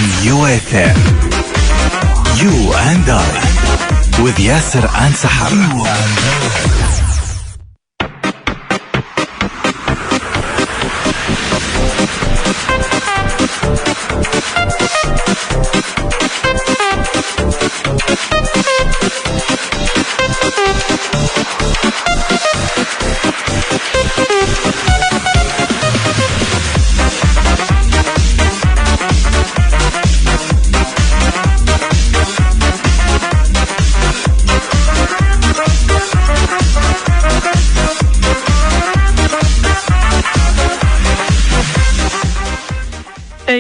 UFM. You and I with Yasser and Sahar. You and I.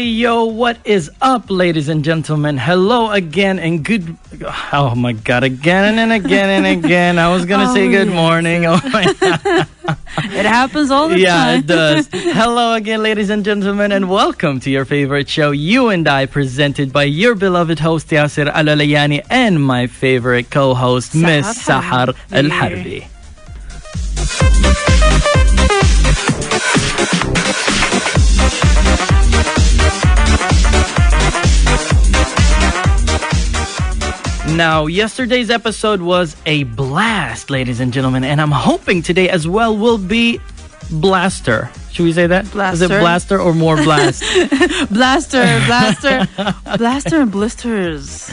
Yo, what is up, ladies and gentlemen? Hello again and good... Oh my God, again and again and again. I was going to say good morning. Oh my God. It happens all the time. Yeah, it does. Hello again, ladies and gentlemen, and welcome to your favorite show, You and I, presented by your beloved host, Yasser, العلياني, and my favorite co-host, Miss Sahar, الحربي. Now, yesterday's episode was a blast, ladies and gentlemen, and I'm hoping today as well will be blaster. Should we say that? Blaster. Is it blaster or more blast? Blaster and blisters.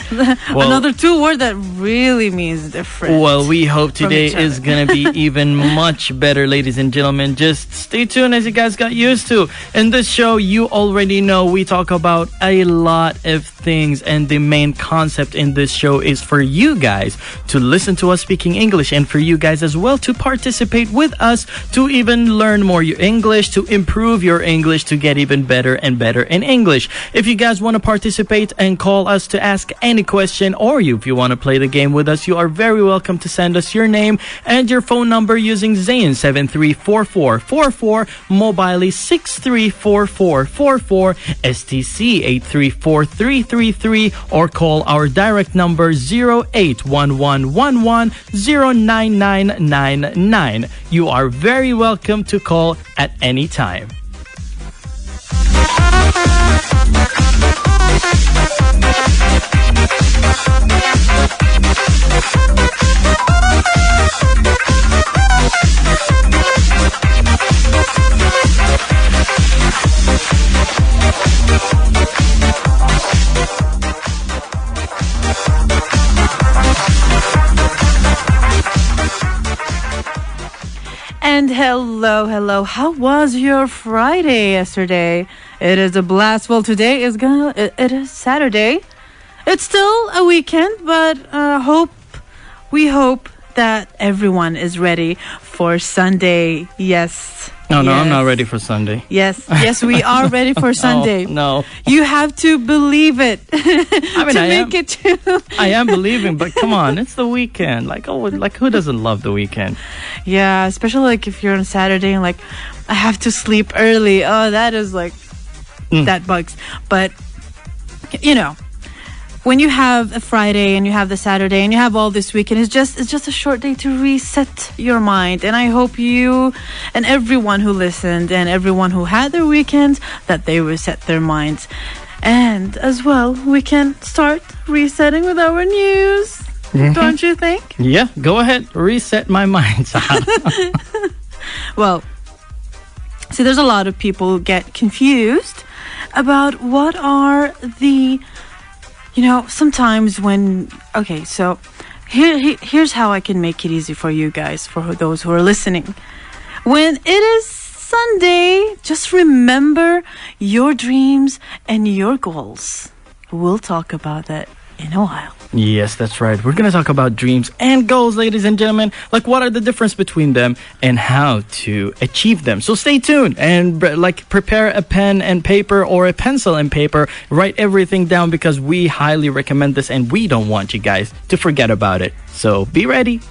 Well, another two word that really means different. Well, we hope today is going to be even much better, ladies and gentlemen. Just stay tuned as you guys got used to. In this show, you already know we talk about a lot of things, and the main concept in this show is for you guys to listen to us speaking English, and for you guys as well to participate with us to even learn more your English, to improve your English, to get even better and better in English. If you guys want to participate and call us to ask any question, or if you want to play the game with us, you are very welcome to send us your name and your phone number using Zayn 734444, Mobile 634444, STC 834333, or call our direct number 0811110999. You are very welcome to call at any time. And hello. How was your Friday yesterday? It is a blast. Well, today is it is Saturday. It's still a weekend, but we hope that everyone is ready for Sunday. Yes. No, I'm not ready for Sunday. Yes, we are ready for Sunday. No. You have to believe it. I am believing, but come on, it's the weekend. Like who doesn't love the weekend? Yeah, especially like if you're on Saturday and like I have to sleep early. Oh, that is like that bugs. But you know, when you have a Friday and you have the Saturday and you have all this weekend, it's just a short day to reset your mind. And I hope you and everyone who listened and everyone who had their weekends, that they reset their minds. And as well, we can start resetting with our news. Don't you think? Yeah, go ahead. Reset my mind. Well, see, there's a lot of people who get confused about what are the... You know, sometimes when... Okay, so here's how I can make it easy for you guys, for those who are listening. When it is Sunday, just remember your dreams and your goals. We'll talk about that in a while. Yes, that's right. We're going to talk about dreams and goals, ladies and gentlemen. Like, what are the difference between them and how to achieve them? So stay tuned and prepare a pen and paper or a pencil and paper. Write everything down because we highly recommend this and we don't want you guys to forget about it. So be ready.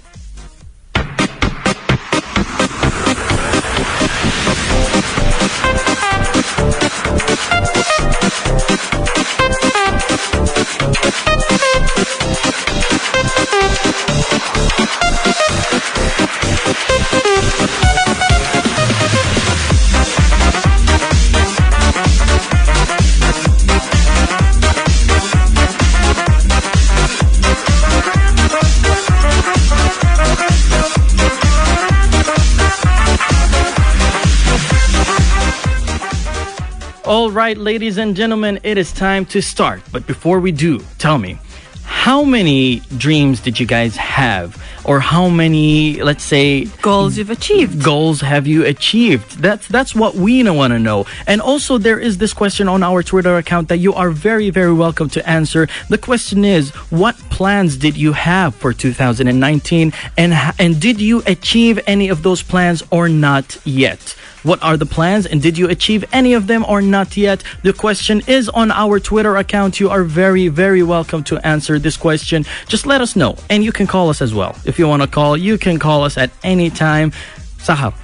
right, ladies and gentlemen, it is time to start. But before we do, tell me, how many dreams did you guys have? Or how many, let's say, goals you've achieved? Goals have you achieved? That's what we want to know. And also, there is this question on our Twitter account that you are very, very welcome to answer. The question is, what plans did you have for 2019? And did you achieve any of those plans or not yet? What are the plans, and did you achieve any of them or not yet? The question is on our Twitter account. You are very, very welcome to answer this question. Just let us know, and you can call us as well. If you want to call, you can call us at any time. Sahar,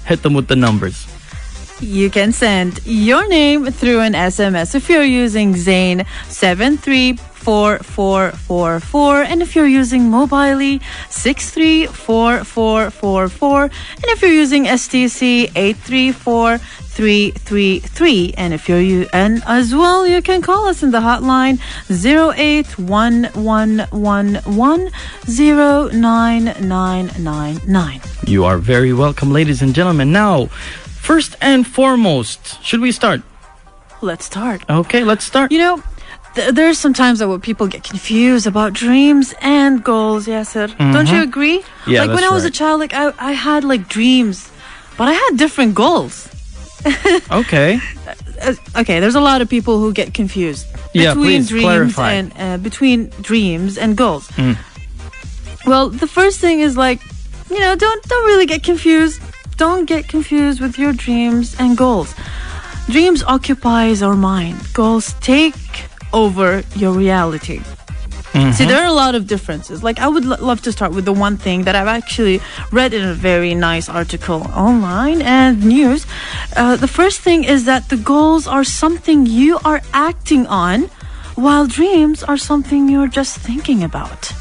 hit them with the numbers. You can send your name through an SMS if you're using Zain 734444, and if you're using Mobily 634444, and if you're using STC 834333, and if you're and as well, you can call us in the hotline 0811110999. You are very welcome, ladies and gentlemen. Now, first and foremost, should we start? Let's start. Okay, let's start. You know, there's sometimes that where people get confused about dreams and goals, Yasser. Don't you agree? Yeah, like when I was a child, like I had like dreams, but I had different goals. Okay. Okay, there's a lot of people who get confused between dreams clarify. and between dreams and goals. Well, the first thing is like, you know, don't really get confused. Don't get confused with your dreams and goals. Dreams occupies our mind. Goals take over your reality. See, there are a lot of differences. Like, I would love to start with the one thing that I've actually read in a very nice article online and news. The first thing is that the goals are something you are acting on, while dreams are something you're just thinking about.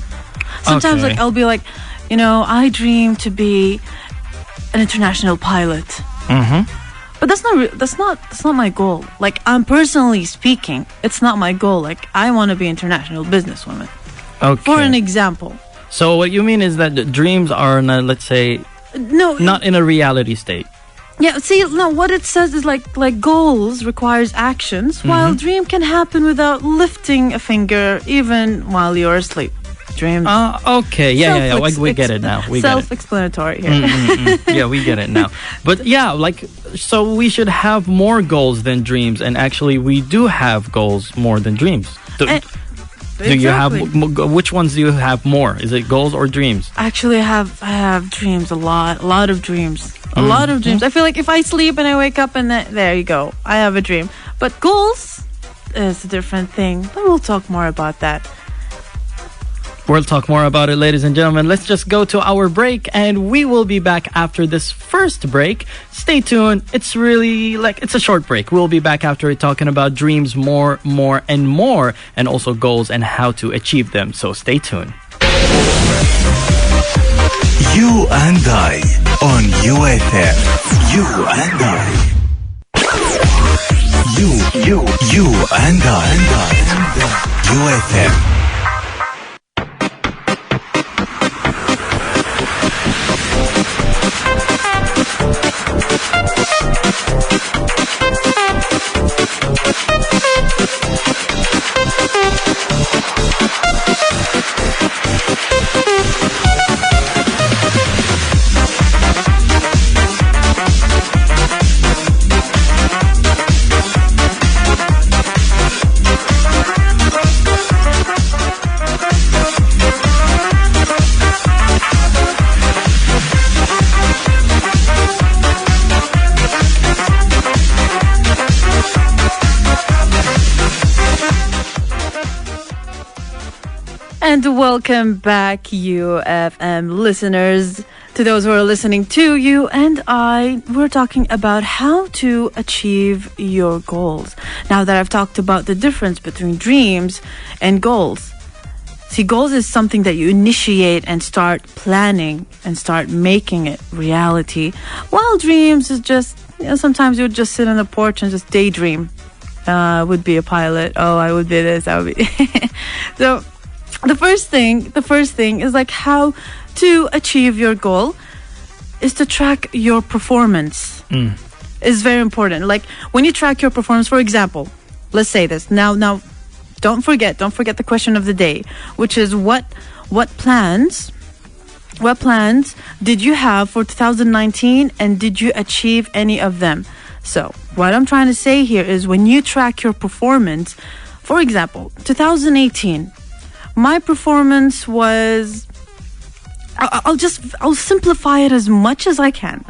Sometimes, Okay. like, I'll be like, you know, I dream to be an international pilot. But that's not my goal. Like, I'm personally speaking, it's not my goal. Like, I want to be an international businesswoman. Okay. For an example. So what you mean is that the dreams are, let's say, No, not in a reality state. yeah, see, no, what it says is like goals requires actions, while dream can happen without lifting a finger, even while you're asleep. Dreams. Okay. Yeah. We get it now. We get it. Self-explanatory here. Yeah, we get it now. But yeah, like, so we should have more goals than dreams, and actually we do have goals more than dreams. Do you have, which ones do you have more? Is it goals or dreams? Actually, I have dreams, a lot of dreams. A lot of dreams. I feel like if I sleep and I wake up and there you go, I have a dream. But goals is a different thing. But we'll talk more about that. We'll talk more about it, ladies and gentlemen. Let's just go to our break, and we will be back after this first break. Stay tuned. It's really it's a short break. We'll be back after it, talking about dreams more, and more, and also goals and how to achieve them. So stay tuned. You and I on UFM. You and I. You and I. UFM. And welcome back, UFM listeners. To those who are listening to you and I, we're talking about how to achieve your goals. Now that I've talked about the difference between dreams and goals. See, goals is something that you initiate and start planning and start making it reality. While dreams is just, you know, sometimes you would just sit on the porch and just daydream. I would be a pilot. Oh, I would be this. I would be... So... The first thing is like how to achieve your goal is to track your performance. is very important. Like when you track your performance, for example, let's say this. Now, don't forget the question of the day, which is what plans did you have for 2019 and did you achieve any of them? So what I'm trying to say here is when you track your performance, for example, 2018, my performance was, I'll simplify it as much as I can.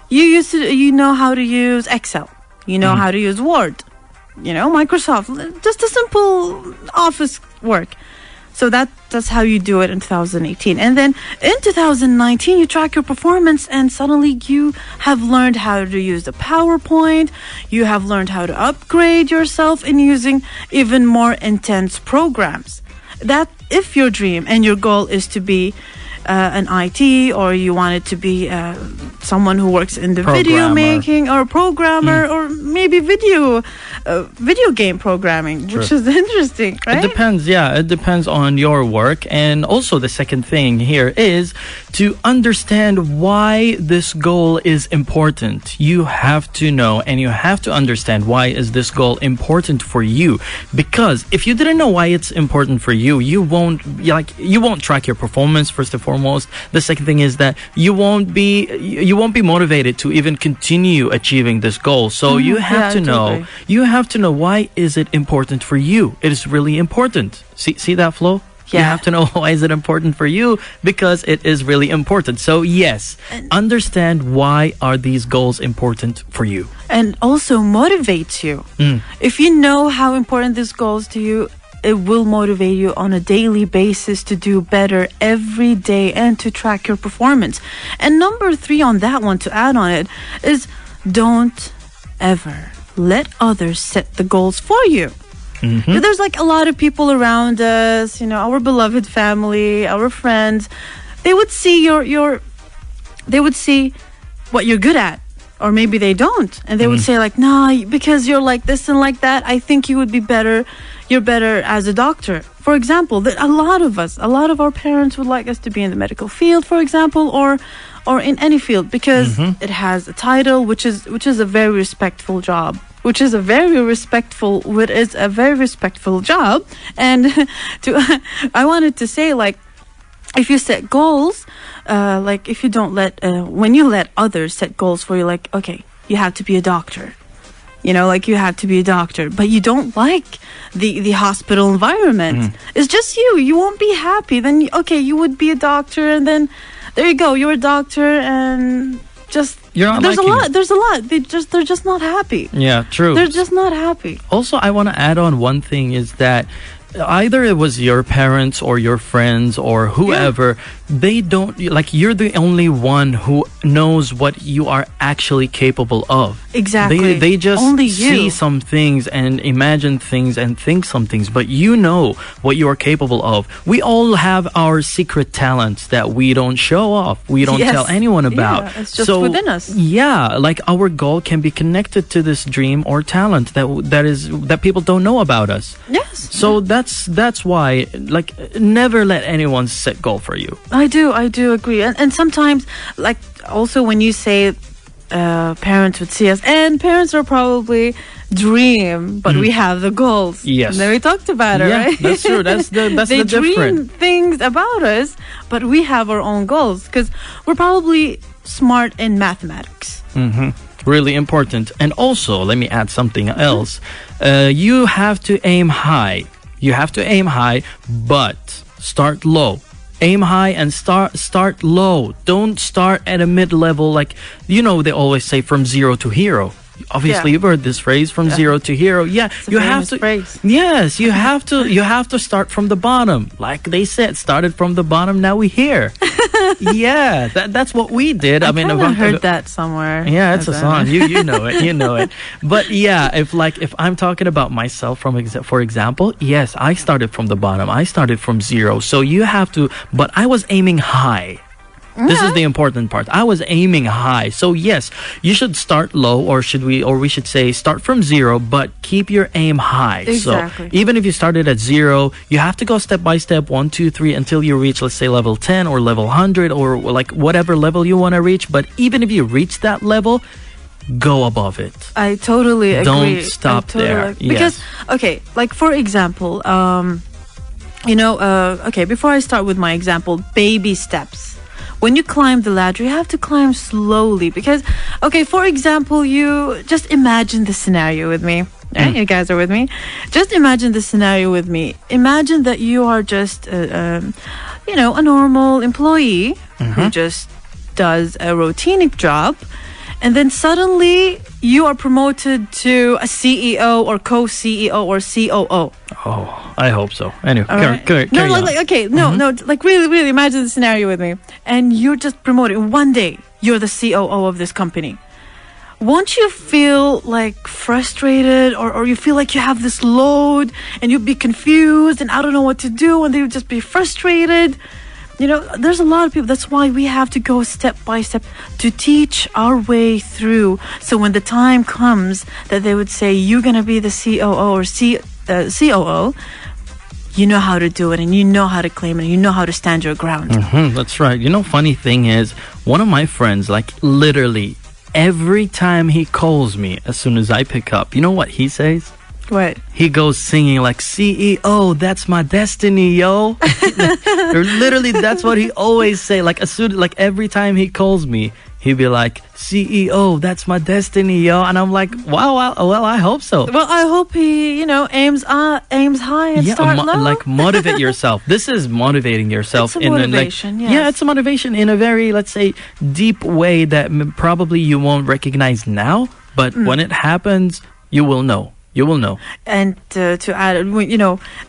You know how to use Excel. You know how to use Word. You know, Microsoft. Just a simple office work. So that's how you do it in 2018. And then in 2019, you track your performance and suddenly you have learned how to use the PowerPoint. You have learned how to upgrade yourself in using even more intense programs. That if your dream and your goal is to be an IT, or you want it to be someone who works in the video making, or programmer, or maybe video game programming, which is interesting, right? It depends, yeah. It depends on your work. And also the second thing here is to understand why this goal is important. You have to know and you have to understand why is this goal important for you. Because if you didn't know why it's important for you, you won't track your performance first and foremost. The second thing is that you won't be motivated to even continue achieving this goal. So you have to know. You have to know why is it important for you. It is really important. See that flow? Yeah. You have to know why is it important for you, because it is really important. So yes, understand why are these goals important for you. And also motivates you. If you know how important this goal is to you, it will motivate you on a daily basis to do better every day and to track your performance. And number 3 on that one, to add on it, is don't ever let others set the goals for you. There's like a lot of people around us, you know, our beloved family, our friends. They would see they would see what you're good at, or maybe they don't, and they would say like, "Nah, because you're like this and like that, I think you would be better. You're better as a doctor." For example, a lot of our parents would like us to be in the medical field, for example, or in any field, because it has a title, which is a very respectful job. Which is a very respectful job. And I wanted to say, like, if you set goals, like if you don't when you let others set goals for you, like, okay, you have to be a doctor. You know, like you have to be a doctor, but you don't like the hospital environment. It's just you won't be happy. Then, okay, you would be a doctor, and then there you go, you're a doctor, and just there's a lot. They're just not happy. Yeah, true. They're just not happy. Also, I want to add on one thing is that either it was your parents or your friends or whoever, they don't, like, you're the only one who knows what you are actually capable of. Exactly. They just only see some things and imagine things and think some things, but you know what you are capable of. We all have our secret talents that we don't show off. We don't tell anyone about. Yeah, it's just within us. Yeah, like our goal can be connected to this dream or talent that people don't know about us. Yes. So that's why, like, never let anyone set goal for you. I do agree. And sometimes, like, also when you say parents would see us, and parents are probably dream, but we have the goals. Yes. And then we talked about it, right? That's true. That's they the dream difference. Things about us, but we have our own goals, because we're probably smart in mathematics. Really important. And also, let me add something else. You have to aim high. But start low. Aim high and start low. Don't start at a mid-level, like, you know, they always say from zero to hero. Obviously, you've heard this phrase, from zero to hero. Yeah, you have to. Phrase. Yes, you have to. You have to start from the bottom, like they said. Started from the bottom. Now we're here. Yeah, that's what we did. I mean, I've heard that somewhere. Yeah, it's a song. You know it. You know it. But yeah, if I'm talking about myself, for example, yes, I started from the bottom. I started from zero. So you have to. But I was aiming high. This is the important part. I was aiming high. So yes, you should start low, or we should say start from 0, but keep your aim high. Exactly. So even if you started at 0, you have to go step by step, 1, 2, 3, until you reach, let's say, level 10 or level 100 or like whatever level you want to reach. But even if you reach that level, go above it. I totally agree. Don't stop there. Because, okay, like for example, okay, before I start with my example, baby steps. When you climb the ladder, you have to climb slowly because, okay, for example, you just imagine the scenario with me. Right? You guys are with me? Just imagine the scenario with me. Imagine that you are just, a normal employee who just does a routine job. And then suddenly you are promoted to a CEO or co-CEO or COO. Oh, I hope so. Anyway, Right. carry No, on. like really, really imagine the scenario with me. And you're just promoted. One day, you're the COO of this company. Won't you feel like frustrated or you feel like you have this load and you'd be confused and I don't know what to do and they would just be frustrated? There's a lot of people. That's why we have to go step by step to teach our way through. So when the time comes that they would say, you're going to be the COO or COO, you know how to do it and you know how to claim it and you know how to stand your ground. That's right. Funny thing is, one of my friends, like literally every time he calls me, as soon as I pick up, you know what he says? What? He goes singing like, CEO, that's my destiny, yo. Or literally, that's what he always say. Like every time he calls me, he'd be like, CEO, that's my destiny, yo. And I'm like, wow, well, I hope so. Well, I hope he, aims high and start low. Like motivate yourself. This is motivating yourself. It's a motivation, yes. Yeah, it's a motivation in a very, let's say, deep way that probably you won't recognize now. But when it happens, you will know. You will know. And to add,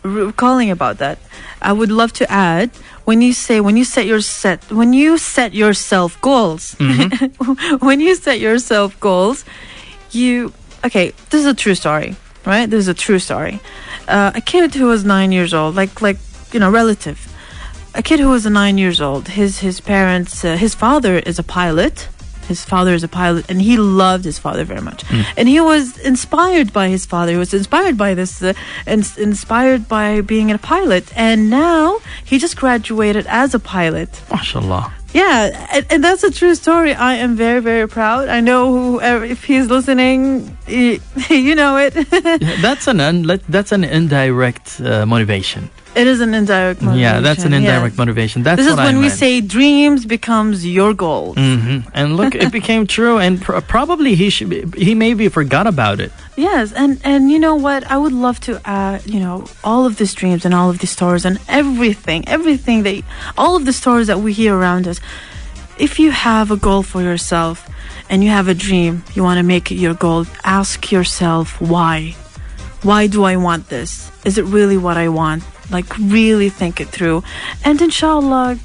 recalling about that, I would love to add, when you set yourself goals, when you set yourself goals, this is a true story, right? This is a true story. A kid who was 9 years old, relative, a kid who was 9 years old, his parents, his father is a pilot. His father is a pilot, and he loved his father very much. And he was inspired by his father. He was inspired by this, inspired by being a pilot. And now he just graduated as a pilot. MashaAllah. Yeah, and that's a true story. I am very, very proud. I know if he's listening, you know it. That's an indirect motivation. It is an indirect motivation. Yeah, that's an indirect motivation. This is when we say dreams becomes your goals. And look, it became true, and probably he maybe forgot about it. Yes, and you know what? I would love to add, all of these dreams and all of these stories and everything all of the stories that we hear around us. If you have a goal for yourself and you have a dream, you want to make it your goal, ask yourself why. Why do I want this? Is it really what I want? Like, really think it through. And inshallah,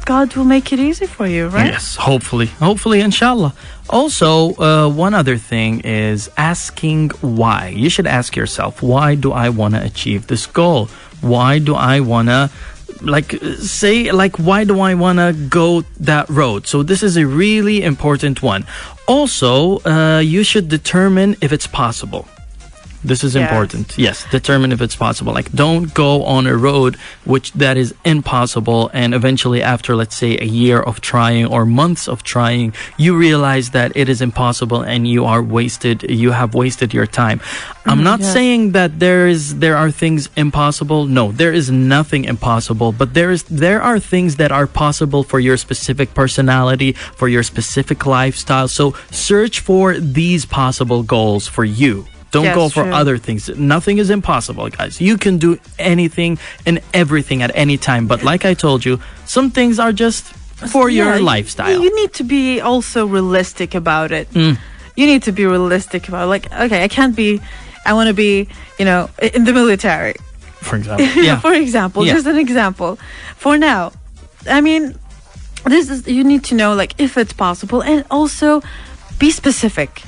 God will make it easy for you, right? Yes, hopefully, inshallah. Also, one other thing is asking why. You should ask yourself, why do I want to achieve this goal? Why do I want to, why do I want to go that road? So this is a really important one. Also, you should determine if it's possible. This is important. Yes, determine if it's possible. Like, don't go on a road that is impossible, and eventually after, let's say, a year of trying or months of trying, you realize that it is impossible and you have wasted your time. I'm not saying that there are things impossible. No, there is nothing impossible, but there are things that are possible for your specific personality, for your specific lifestyle. So search for these possible goals for you. Don't go for other things. Nothing is impossible, guys. You can do anything and everything at any time. But like I told you, some things are just for your lifestyle. You need to be also realistic about it. You need to be realistic about it. Like, okay, I want to be, in the military. For example. For example, just an example. For now, I mean, you need to know, like, if it's possible, and also be specific.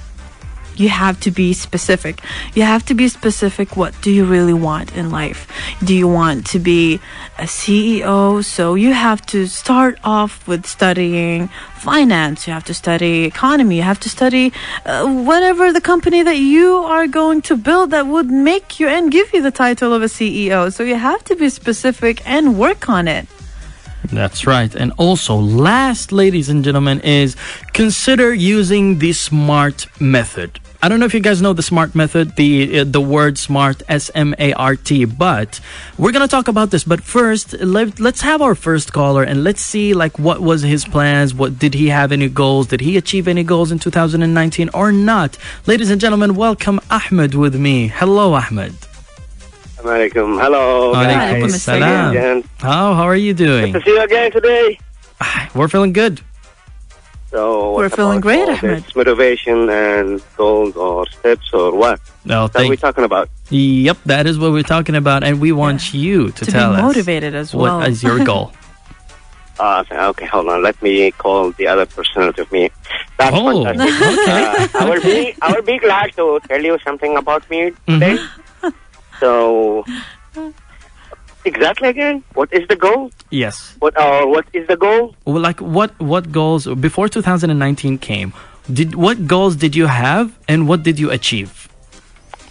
you have to be specific. You have to be specific. What do you really want in life? Do you want to be a CEO? So you have to start off with studying finance. You have to study economy. You have to study whatever the company that you are going to build that would make you and give you the title of a CEO. So you have to be specific and work on it. That's right. And also, last, ladies and gentlemen, is consider using the SMART method. I don't know if you guys know the SMART method, the word SMART, SMART, but we're going to talk about this. But first, let's have our first caller and let's see like what was his plans. What did he have any goals? Did he achieve any goals in 2019 or not? Ladies and gentlemen, welcome Ahmed with me. Hello, Ahmed. Alaikum. Hello. Alaikum Assalam. How are you doing? Good to see you again today. We're feeling good. So We're feeling great, all Ahmed. this motivation and goals or steps or what? No, What are we talking about? Yep, that is what we're talking about, and we want you to tell be us motivated as well. what is your goal. Okay, hold on. Let me call the other personality of me. That's Oh, fantastic. okay. I will be glad to tell you something about me today. So, exactly again, what is the goal? Yes. What is the goal? Well, like what goals before 2019 came? What goals did you have, and what did you achieve?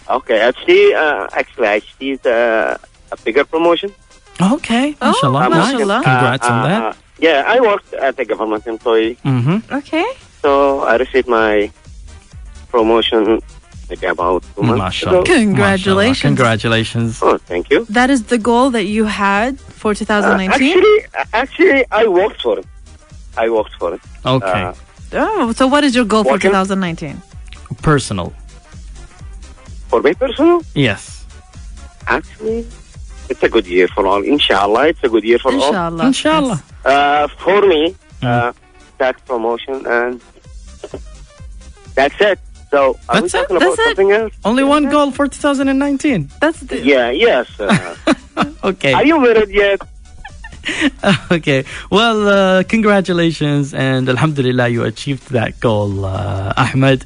Okay, I achieved a bigger promotion. Okay, mashallah, nice. mashallah. Congrats on that. Yeah, I worked as a government employee. Mm-hmm. Okay. So I received my promotion maybe about 2 months Mashallah. ago. Congratulations. Mashallah. Congratulations. Oh, thank you. That is the goal that you had for 2019? Actually, I worked for it. Okay. So what is your goal for Working. 2019? Personal. For me personal, Yes. actually, it's a good year for all. Inshallah, it's a good year for all. Inshallah. Inshallah. For me, tax promotion and that's it. So are we That's it? talking about That's it? something else? Only one goal for 2019. That's the, Yes. Okay. Are you married yet? Okay. Well, congratulations, and alhamdulillah, you achieved that goal, Ahmed.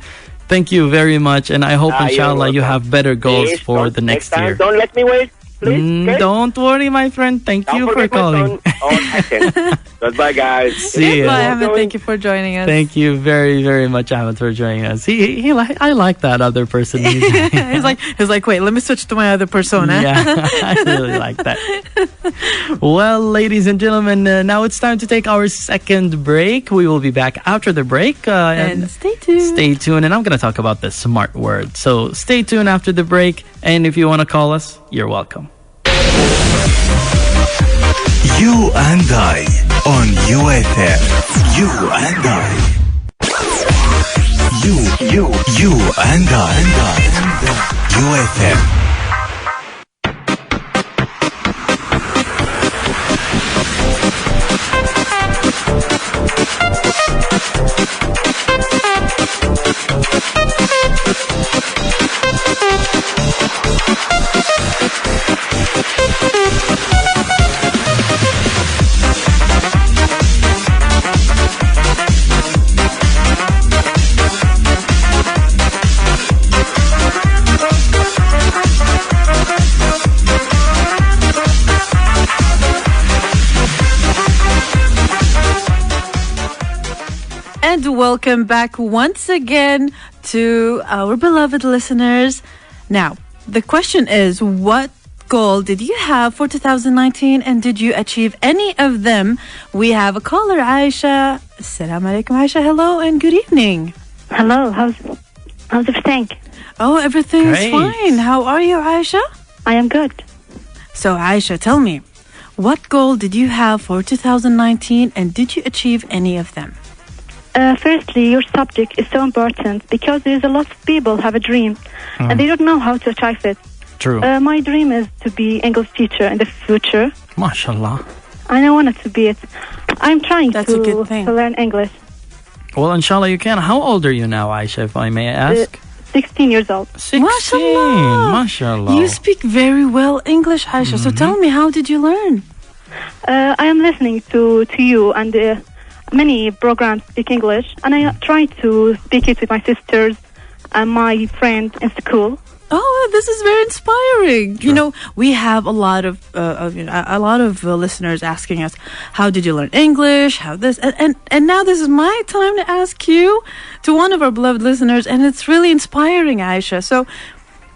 Thank you very much, and I hope, You're inshallah, you welcome. have better goals Please for don't- the next time, year. Don't let me wait, please. okay? Don't worry, my friend. Thank Don't you for forget my calling. phone. Oh, okay. Goodbye, guys. See Bye, ya. Ahmed. Thank you for joining us. Thank you very, very much, Ahmed, for joining us. I like that other person. he's like, wait, let me switch to my other persona. Yeah, I really like that. Well, ladies and gentlemen, now it's time to take our second break. We will be back after the break. And stay tuned. Stay tuned, and I'm going to talk about the smart word. So stay tuned after the break, and if you want to call us, you're welcome. You and I on UFM. You and I. You and I. UFM. And welcome back once again to our beloved listeners. Now, the question is, what goal did you have for 2019 and did you achieve any of them? We have a caller, Aisha. Assalamu alaikum, Aisha. Hello and good evening. Hello, how's everything? Oh, everything is Great. fine. How are you, Aisha? I am good. So, Aisha, tell me, what goal did you have for 2019 and did you achieve any of them? Firstly, your subject is so important because there is a lot of people have a dream and they don't know how to achieve it. True. My dream is to be English teacher in the future, MashaAllah. and I wanted to be it. I'm trying That's a good thing. to learn English. Well, inshallah, you can. How old are you now, Aisha, if I may ask? 16 years old. 16. Mashallah. MashaAllah. You speak very well English, Aisha. So tell me, how did you learn? I am listening to you and many programs speak English, and I try to speak it with my sisters and my friend in school. Oh, this is very inspiring. You know, we have a lot of listeners asking us, how did you learn English? How this and now this is my time to ask you, to one of our beloved listeners, and it's really inspiring, Aisha. So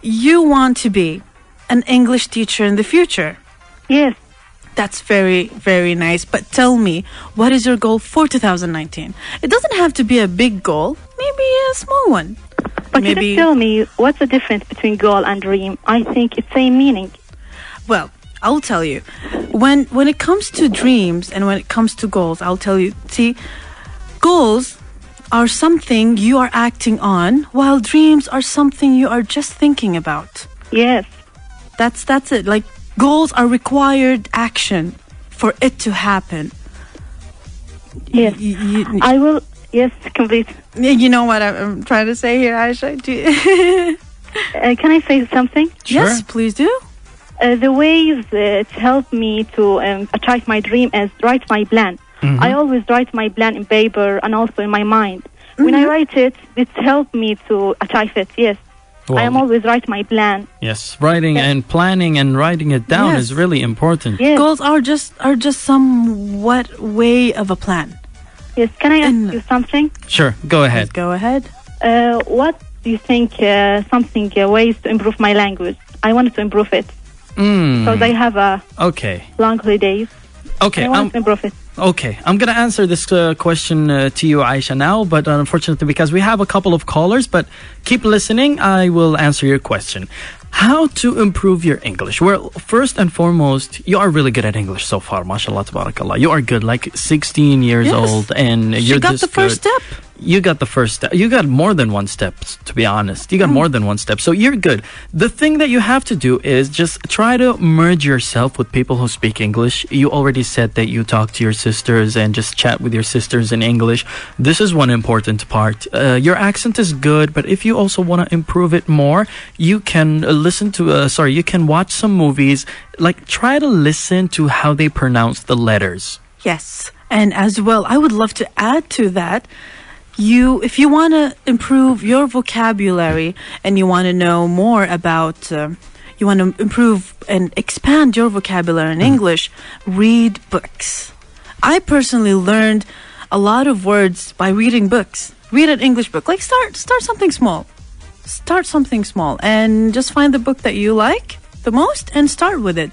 you want to be an English teacher in the future? Yes. That's very, very nice. But tell me, what is your goal for 2019? It doesn't have to be a big goal, maybe a small one. But Maybe. you can tell me what's the difference between goal and dream. I think it's same meaning. Well, I'll tell you. When it comes to dreams and when it comes to goals, I'll tell you. See, goals are something you are acting on, while dreams are something you are just thinking about. Yes. That's it. Like, goals are required action for it to happen. Yes. I will. Yes, complete. You know what I'm trying to say here, Aisha? Can I say something? Sure. Yes, please do. The ways it helped me to achieve my dream is write my plan. I always write my plan in paper and also in my mind. When I write it, it helped me to achieve it. Yes. Well, I am always write my plan. Yes, writing and planning and writing it down Yes. is really important. Yes. Goals are just somewhat way of a plan. Yes. Can I ask you something? Sure, go ahead. Let's go ahead. What do you think ways to improve my language? I wanted to improve it because I have a long holidays. Okay, I want to improve it. Okay, I'm going to answer this question to you, Aisha, now, but unfortunately, because we have a couple of callers, but keep listening, I will answer your question. How to improve your English? Well, first and foremost, you are really good at English so far, mashallah, tabarakallah. You are good, like 16 years old, and you're got this the first good. step. You got the first step. You got more than one step, to be honest. You got more than one step. So you're good. The thing that you have to do is just try to merge yourself with people who speak English. You already said that you talk to your sisters and just chat with your sisters in English. This is one important part. Your accent is good, but if you also want to improve it more, you can you can watch some movies. Like, try to listen to how they pronounce the letters. Yes. And as well, I would love to add to that. If you want to improve your vocabulary and you want to know more about, you want to improve and expand your vocabulary in English, read books. I personally learned a lot of words by reading books. Read an English book. Like, start something small. Start something small and just find the book that you like the most and start with it.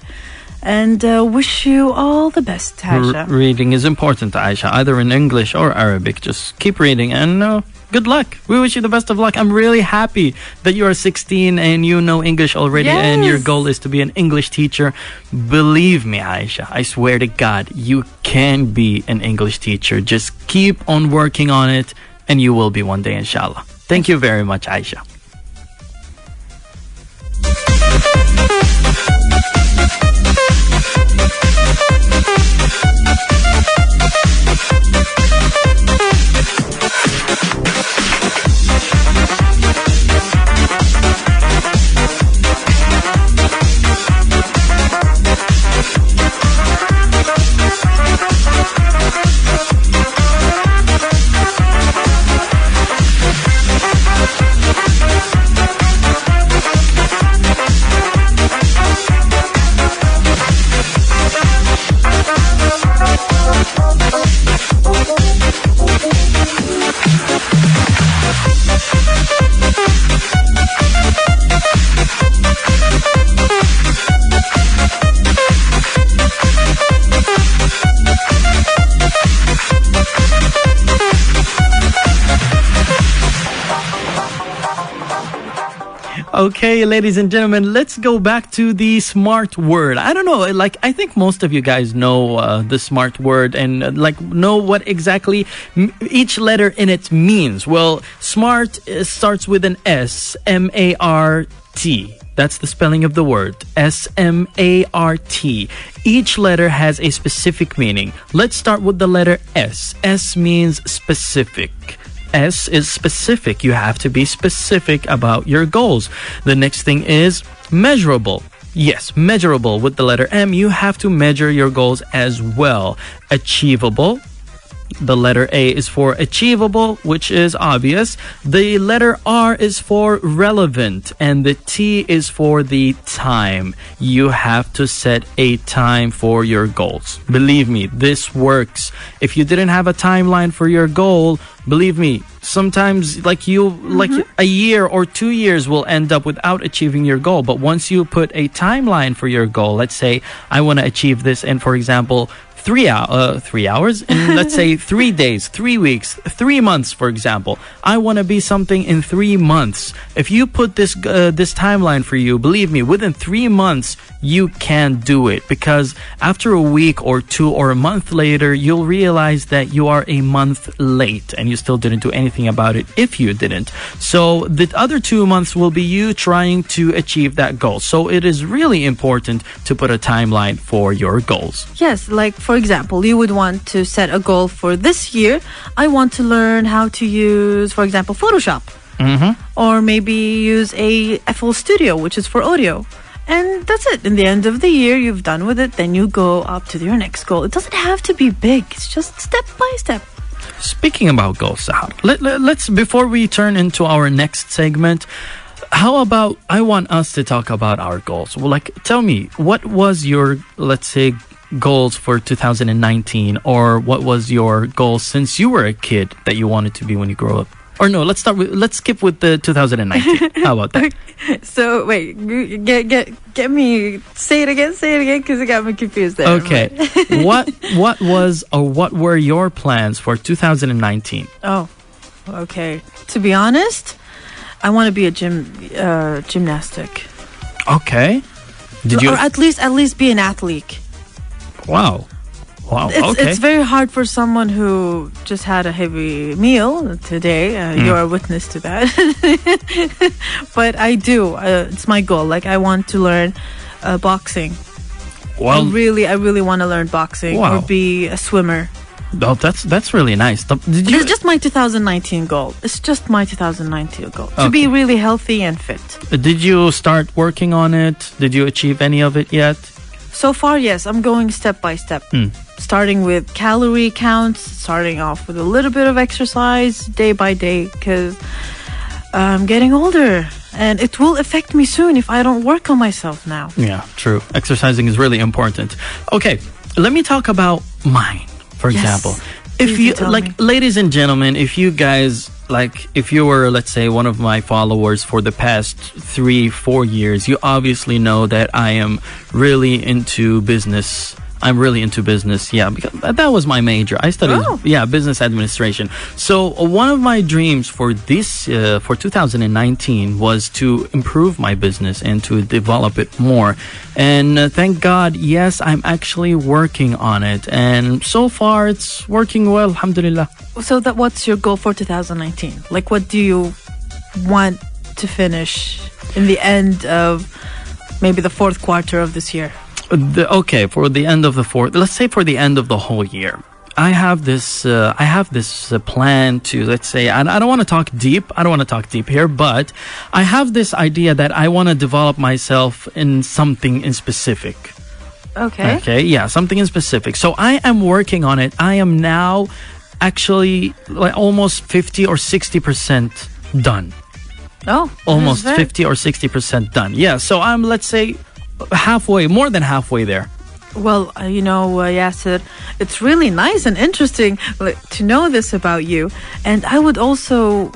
And wish you all the best, Aisha. Reading is important, Aisha, either in English or Arabic. Just keep reading and good luck. We wish you the best of luck. I'm really happy that you are 16 and you know English already and your goal is to be an English teacher. Believe me, Aisha, I swear to God, you can be an English teacher. Just keep on working on it and you will be one day, inshallah. Thank you very much, Aisha. Okay, ladies and gentlemen, let's go back to the smart word. I don't know, like, I think most of you guys know the smart word and know what exactly each letter in it means. Well, smart starts with an S, M-A-R-T. That's the spelling of the word, S-M-A-R-T. Each letter has a specific meaning. Let's start with the letter S. S means specific. S is specific. You have to be specific about your goals. The next thing is measurable. Yes, measurable. With the letter M, you have to measure your goals as well. Achievable. The letter A is for achievable, which is obvious. The letter R is for relevant. And the T is for the time. You have to set a time for your goals. Believe me, this works. If you didn't have a timeline for your goal, believe me, sometimes like a year or 2 years will end up without achieving your goal. But once you put a timeline for your goal, let's say I want to achieve this in, for example, 3 hours, and let's say 3 days, 3 weeks, 3 months, for example. I want to be something in 3 months. If you put this timeline for you, believe me, within 3 months, you can do it. Because after a week or 2 or a month later, you'll realize that you are a month late and you still didn't do anything about it if you didn't. So the other 2 months will be you trying to achieve that goal. So it is really important to put a timeline for your goals. Yes, like for example, you would want to set a goal for this year. I want to learn how to use, for example, Photoshop. Or maybe use a FL Studio, which is for audio. And that's it. In the end of the year, you've done with it. Then you go up to your next goal. It doesn't have to be big. It's just step by step. Speaking about goals, Sahar, let's, before we turn into our next segment, how about I want us to talk about our goals. Well, like, tell me, what was your, let's say, goals for 2019, or what was your goal since you were a kid that you wanted to be when you grow up? Or no, let's skip with the 2019. How about that? So wait, get me, say it again, because it got me confused there. Okay. what were your plans for 2019? Oh, okay. To be honest, I want to be a gymnastic. Okay. Did you? Or at least be an athlete. Wow. Okay. It's very hard for someone who just had a heavy meal today. You are a witness to that. But I do. It's my goal. Like, I want to learn boxing. Well, I really want to learn boxing. Wow. Or be a swimmer. Oh, that's really nice. It's just my 2019 goal. It's just my 2019 goal. To be really healthy and fit. Did you start working on it? Did you achieve any of it yet? So far, yes. I'm going step by step. Starting with calorie counts, starting off with a little bit of exercise day by day, because I'm getting older and it will affect me soon if I don't work on myself now. Yeah, true. Exercising is really important. Okay, let me talk about mine, for example. If you, like, ladies and gentlemen, if you guys, like, if you were, let's say, one of my followers for the past 3-4 years, you obviously know that I am really into business. I'm really into business, yeah, because that was my major. I studied, business administration. So one of my dreams for this, for 2019 was to improve my business and to develop it more. And thank God, yes, I'm actually working on it. And so far, it's working well, alhamdulillah. So what's your goal for 2019? Like, what do you want to finish in the end of maybe the fourth quarter of this year? For the end of the fourth, let's say for the end of the whole year, I have this plan to, let's say, I don't want to talk deep here, but I have this idea that I want to develop myself in something in specific. Okay, yeah, something in specific. So I am working on it. I am now actually like almost 50 or 60% done. Oh, almost 50 or 60% done. Yeah, so I'm, let's say, more than halfway there. Well, Yasser, it's really nice and interesting to know this about you. And I would also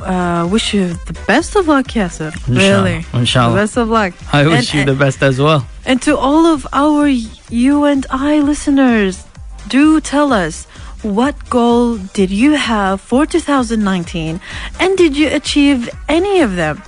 wish you the best of luck, Yasser. Really. Inshallah. The best of luck. I wish you the best as well. And to all of our You and I listeners, do tell us, what goal did you have for 2019? And did you achieve any of them?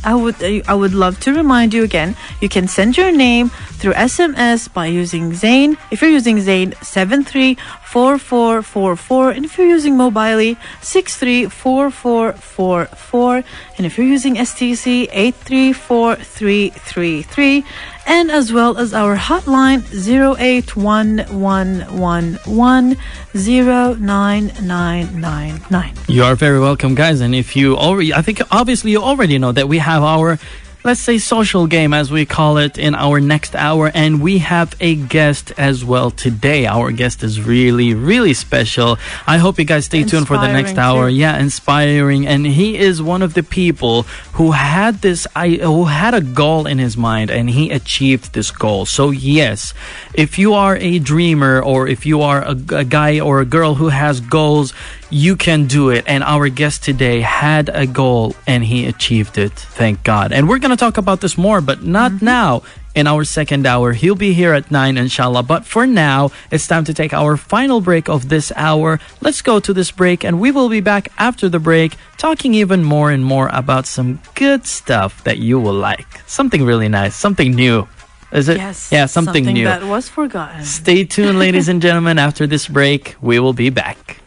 I would love to remind you again, you can send your name through SMS by using Zain. If you're using Zain, 734444, and if you're using Mobily, 634444, and if you're using STC, 834333, and as well as our hotline 0811110999. You are very welcome, guys. And if you already, I think obviously you already know that we have our let's say, social game, as we call it, in our next hour. And we have a guest as well today. Our guest is really, really special. I hope you guys stay tuned for the next hour. Too. Yeah, inspiring. And he is one of the people who had a goal in his mind, and he achieved this goal. So yes, if you are a dreamer, or if you are a guy or a girl who has goals, you can do it. And our guest today had a goal and he achieved it. Thank God. And we're going to talk about this more, but not now. In our second hour, he'll be here at 9, inshallah. But for now, it's time to take our final break of this hour. Let's go to this break, and we will be back after the break, talking even more and more about some good stuff that you will like. Something really nice, something new. Is it? Yes. Yeah, something new. That was forgotten. Stay tuned, ladies and gentlemen. After this break, we will be back.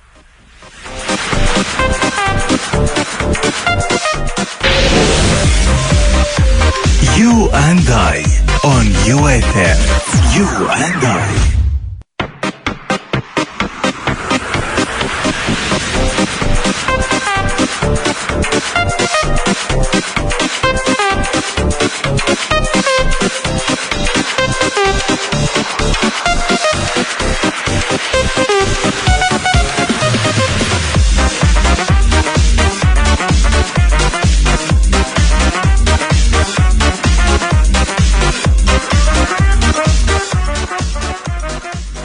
You and I on UATM. You and I.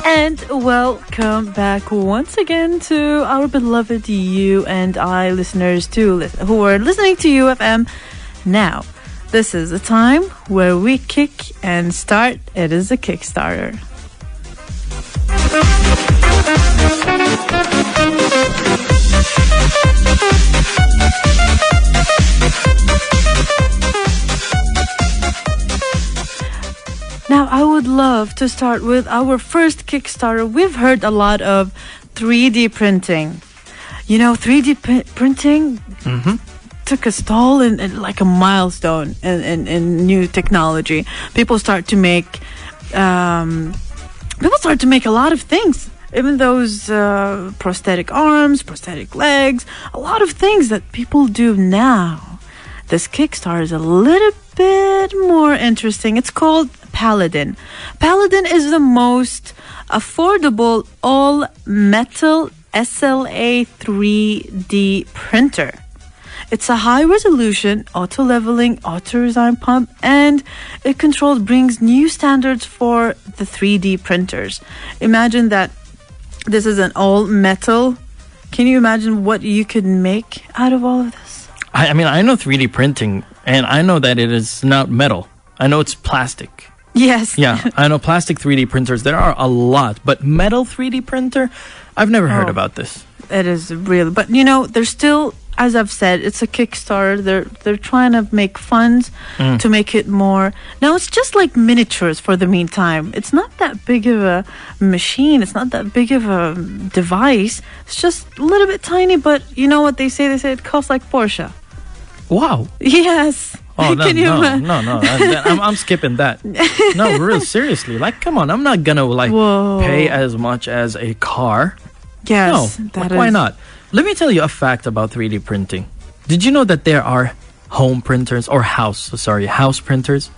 And welcome back once again to our beloved You and I listeners who are listening to UFM now. This is a time where we kick and start. It is a Kickstarter. Now, I would love to start with our first Kickstarter. We've heard a lot of 3D printing. You know, 3D printing took a stall in like a milestone in new technology. People start to make a lot of things. Even those prosthetic arms, prosthetic legs, a lot of things that people do now. This Kickstarter is a little bit more interesting. It's called Paladin. Paladin is the most affordable all-metal SLA 3D printer. It's a high-resolution, auto-leveling, auto-design pump, and it brings new standards for the 3D printers. Imagine that this is an all-metal. Can you imagine what you could make out of all of this? I mean, I know 3D printing, and I know that it is not metal. I know it's plastic. Yes. Yeah, I know plastic 3D printers. There are a lot, but metal 3D printer, I've never heard about this. It is real, but you know, there's still, as I've said, it's a Kickstarter. They're trying to make funds to make it more. Now it's just like miniatures for the meantime. It's not that big of a machine. It's not that big of a device. It's just a little bit tiny. But you know what they say? They say it costs like Porsche. Wow. Yes. Oh, no, I'm skipping that. No, real seriously. Like, come on. I'm not going to, pay as much as a car. Yes. No, why not? Let me tell you a fact about 3D printing. Did you know that there are home printers or house printers?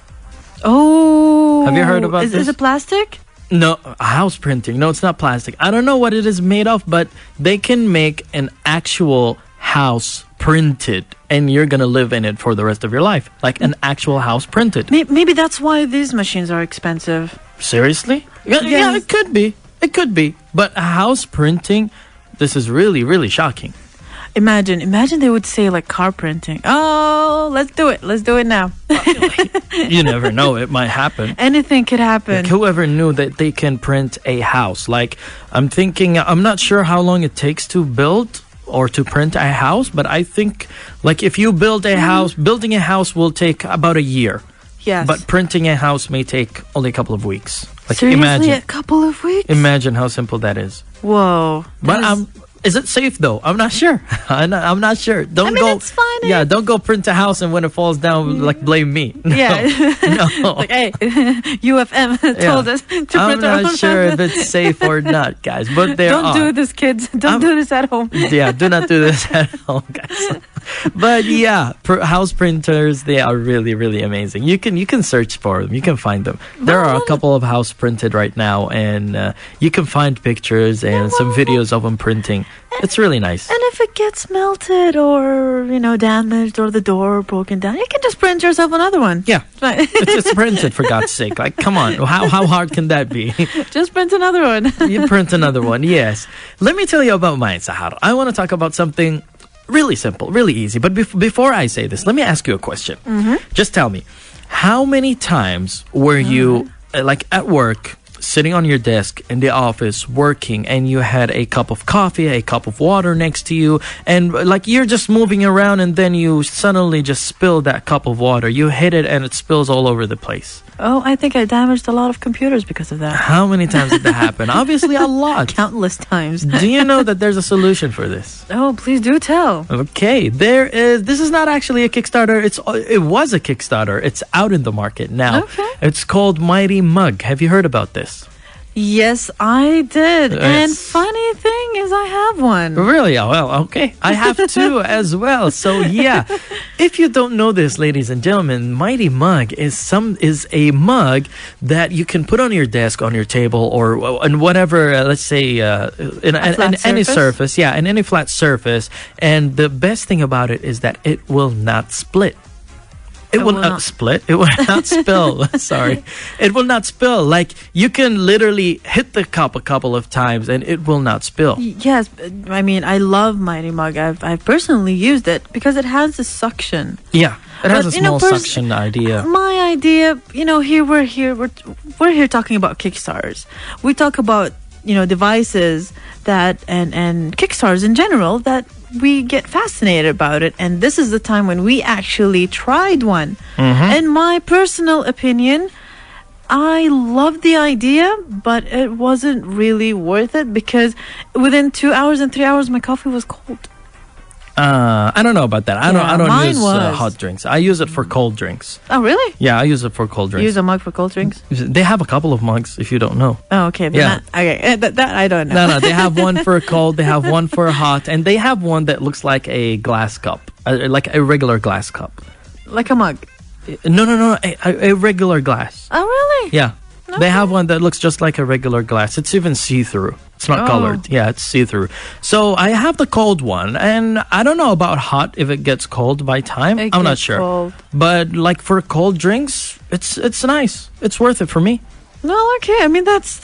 Oh. Have you heard about this? Is it plastic? No, house printing. No, it's not plastic. I don't know what it is made of, but they can make an actual house printed, and you're going to live in it for the rest of your life. Like an actual house printed. Maybe that's why these machines are expensive. Seriously? Yeah, it could be. It could be. But house printing, this is really, really shocking. Imagine they would say like car printing. Oh, let's do it. Let's do it now. You never know. It might happen. Anything could happen. Like, whoever knew that they can print a house? Like, I'm not sure how long it takes to build or to print a house, but I think like if you build a house, building a house will take about a year. Yes. But printing a house may take only a couple of weeks. Like, seriously, imagine a couple of weeks? Imagine how simple that is. Whoa. But Is it safe though? I'm not sure. I'm not sure. Don't go. It's fine. Yeah, don't go print a house and when it falls down, like blame me. No, Yeah. no. Like, hey, UFM told us to print I'm our not own sure house. if it's safe or not, guys. But there Don't are. do this, kids. Don't do this at home. Yeah, do not do this at home, guys. But yeah, house printers, they are really, really amazing. You can search for them. You can find them. There are a couple of house printed right now, and you can find pictures and some videos of them printing. It's really nice. And if it gets melted or, damaged or the door broken down, you can just print yourself another one. Yeah. Right. Just print it, for God's sake. Like, come on. How hard can that be? Just print another one. You print another one, yes. Let me tell you about mine, Sahar. I want to talk about something really simple, really easy. But before I say this, let me ask you a question. Just tell me, how many times were you, like, at work, sitting on your desk in the office working, and you had a cup of coffee, a cup of water next to you, and like you're just moving around, and then you suddenly just spill that cup of water. You hit it and it spills all over the place. Oh, I think I damaged a lot of computers because of that. How many times did that happen? Obviously a lot. Countless times. Do you know that there's a solution for this? Oh, please do tell. Okay, this is not actually a Kickstarter. It was a Kickstarter. It's out in the market now. Okay. It's called Mighty Mug. Have you heard about this? Yes, I did. Yes. And funny thing is, I have one. Really? Oh, well, okay. I have two as well. So yeah, if you don't know this, ladies and gentlemen, Mighty Mug is a mug that you can put on your desk, on your table, or on whatever. Let's say in any surface. Yeah, in any flat surface. And the best thing about it is that it will not split. It will not split. It will not spill. Sorry. It will not spill. Like, you can literally hit the cup a couple of times and it will not spill. Yes, I mean, I love Mighty Mug. I've personally used it because it has a suction. Yeah. It has But, a small suction idea. My idea, we're here talking about Kickstarters. We talk about, devices that and Kickstarters in general that we get fascinated about it, and this is the time when we actually tried one. In my personal opinion, I loved the idea, but it wasn't really worth it because within 2 hours and 3 hours my coffee was cold. I don't know about that. I don't mine use was. hot drinks. I use it for cold drinks. Oh, really? Yeah, I use it for cold drinks. Use a mug for cold drinks? They have a couple of mugs, if you don't know. Oh, okay. Yeah. That I don't know. No, they have one for cold, they have one for hot, and they have one that looks like a glass cup, like a regular glass cup. Like a mug? No, a regular glass. Oh, really? Yeah. They have one that looks just like a regular glass. It's even see-through. It's not colored. Yeah, it's see-through. So I have the cold one, and I don't know about hot if it gets cold by time. I'm not sure. Cold. But like for cold drinks, it's nice. It's worth it for me. No, okay. I mean, that's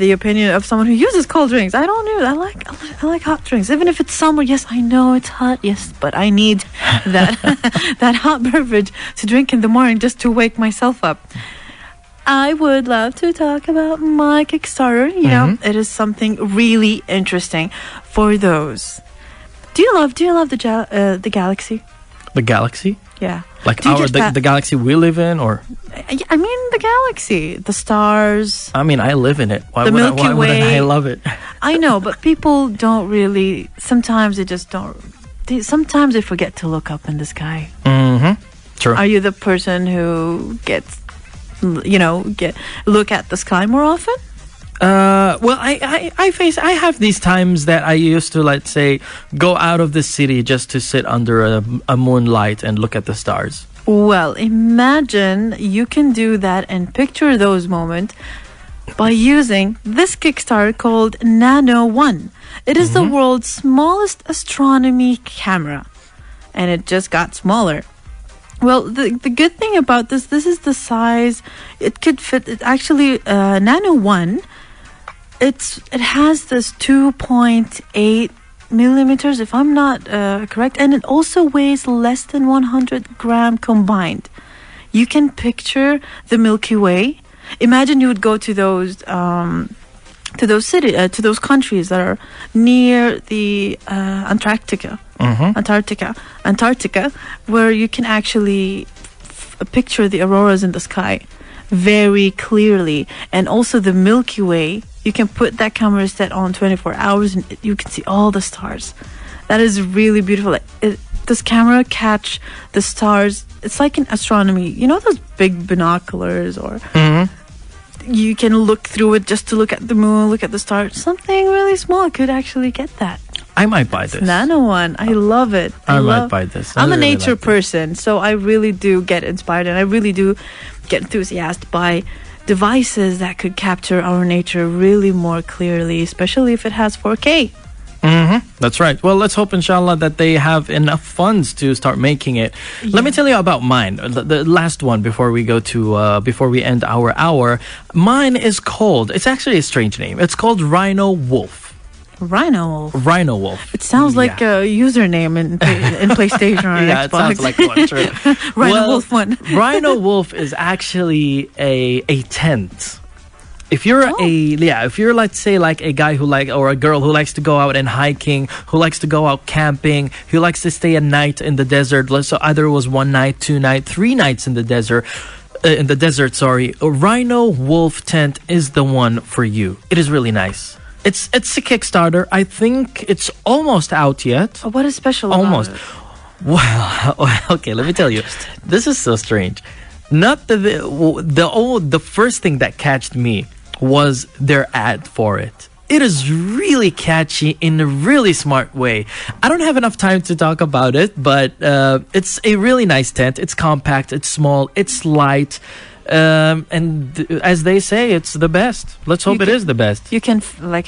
the opinion of someone who uses cold drinks. I don't know. I like hot drinks, even if it's summer. Yes, I know it's hot. Yes, but I need that that hot beverage to drink in the morning just to wake myself up. I would love to talk about my Kickstarter. It is something really interesting for those. Do you love the galaxy? The galaxy? Yeah. Like the galaxy we live in, or? I mean the galaxy, the stars. I mean, I live in it. Why Milky wouldn't Way. I love it? I know, but people don't really. Sometimes they just don't. Sometimes they forget to look up in the sky. True. Are you the person who gets, look at the sky more often? Well, I have these times that I used to, let's say, go out of the city just to sit under a moonlight and look at the stars. Well, imagine you can do that and picture those moments by using this Kickstarter called Nano One. It is the world's smallest astronomy camera, and it just got smaller. Well, the good thing about this is the size. It could fit. It actually, Nano One. It has this 2.8 millimeters, if I'm not correct, and it also weighs less than 100 gram combined. You can picture the Milky Way. Imagine you would go to those countries that are near the Antarctica, where you can actually picture the auroras in the sky very clearly, and also the Milky Way. You can put that camera set on 24 hours and you can see all the stars. That is really beautiful. This camera catch the stars. It's like in astronomy. You know those big binoculars, or you can look through it just to look at the moon, look at the stars. Something really small could actually get that. I might buy this. Nano one. I love it. I might buy this. I'm a really nature like person, so I really do get inspired, and I really do get enthusiastic by devices that could capture our nature really more clearly, especially if it has 4K. That's right. Well, let's hope, inshallah, that they have enough funds to start making it. Yeah. Let me tell you about mine. The last one before we go to before we end our hour. Mine is called. It's actually a strange name. It's called Rhino Wolf. Rhino. Rhino Wolf. It sounds like a username in PlayStation or Yeah, it Xbox. sounds like one. True. Rhino Wolf one. Rhino Wolf is actually a tent. If you're if you're, let's say, like a guy or a girl who likes to go out and hiking, who likes to go out camping, who likes to stay a night in the desert, so either it was 1 night, 2 nights, 3 nights in the desert, a Rhino Wolf tent is the one for you. It is really nice. It's a Kickstarter. I think it's almost out yet. What is special Almost. about it? Well, okay, let me tell you. This is so strange. Not the first thing that catched me was their ad for it. It is really catchy in a really smart way. I don't have enough time to talk about it, but it's a really nice tent. It's compact, it's small, it's light. And as they say, it's the best. Let's hope it is the best. You can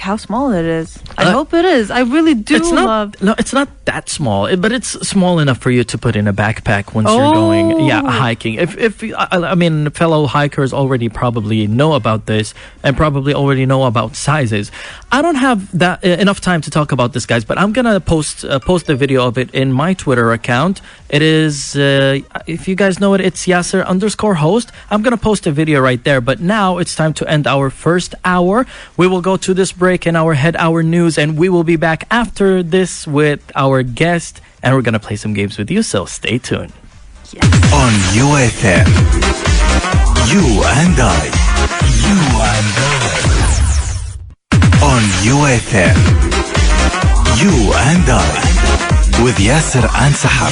how small it is. I hope it is. I really do love. No, it's not that small, but it's small enough for you to put in a backpack once you're going, hiking. If I mean, fellow hikers already probably know about this and probably already know about sizes. I don't have that enough time to talk about this, guys, but I'm gonna post a video of it in my Twitter account. It is, if you guys know it, it's Yasser_host. I'm gonna post a video right there, but now it's time to end our first hour. We will go to this break in our head hour news, and we will be back after this with our guest, and we're gonna play some games with you, so stay tuned. Yes. On UFM, you and I. On UFM, you and I. With Yasser and Sahar.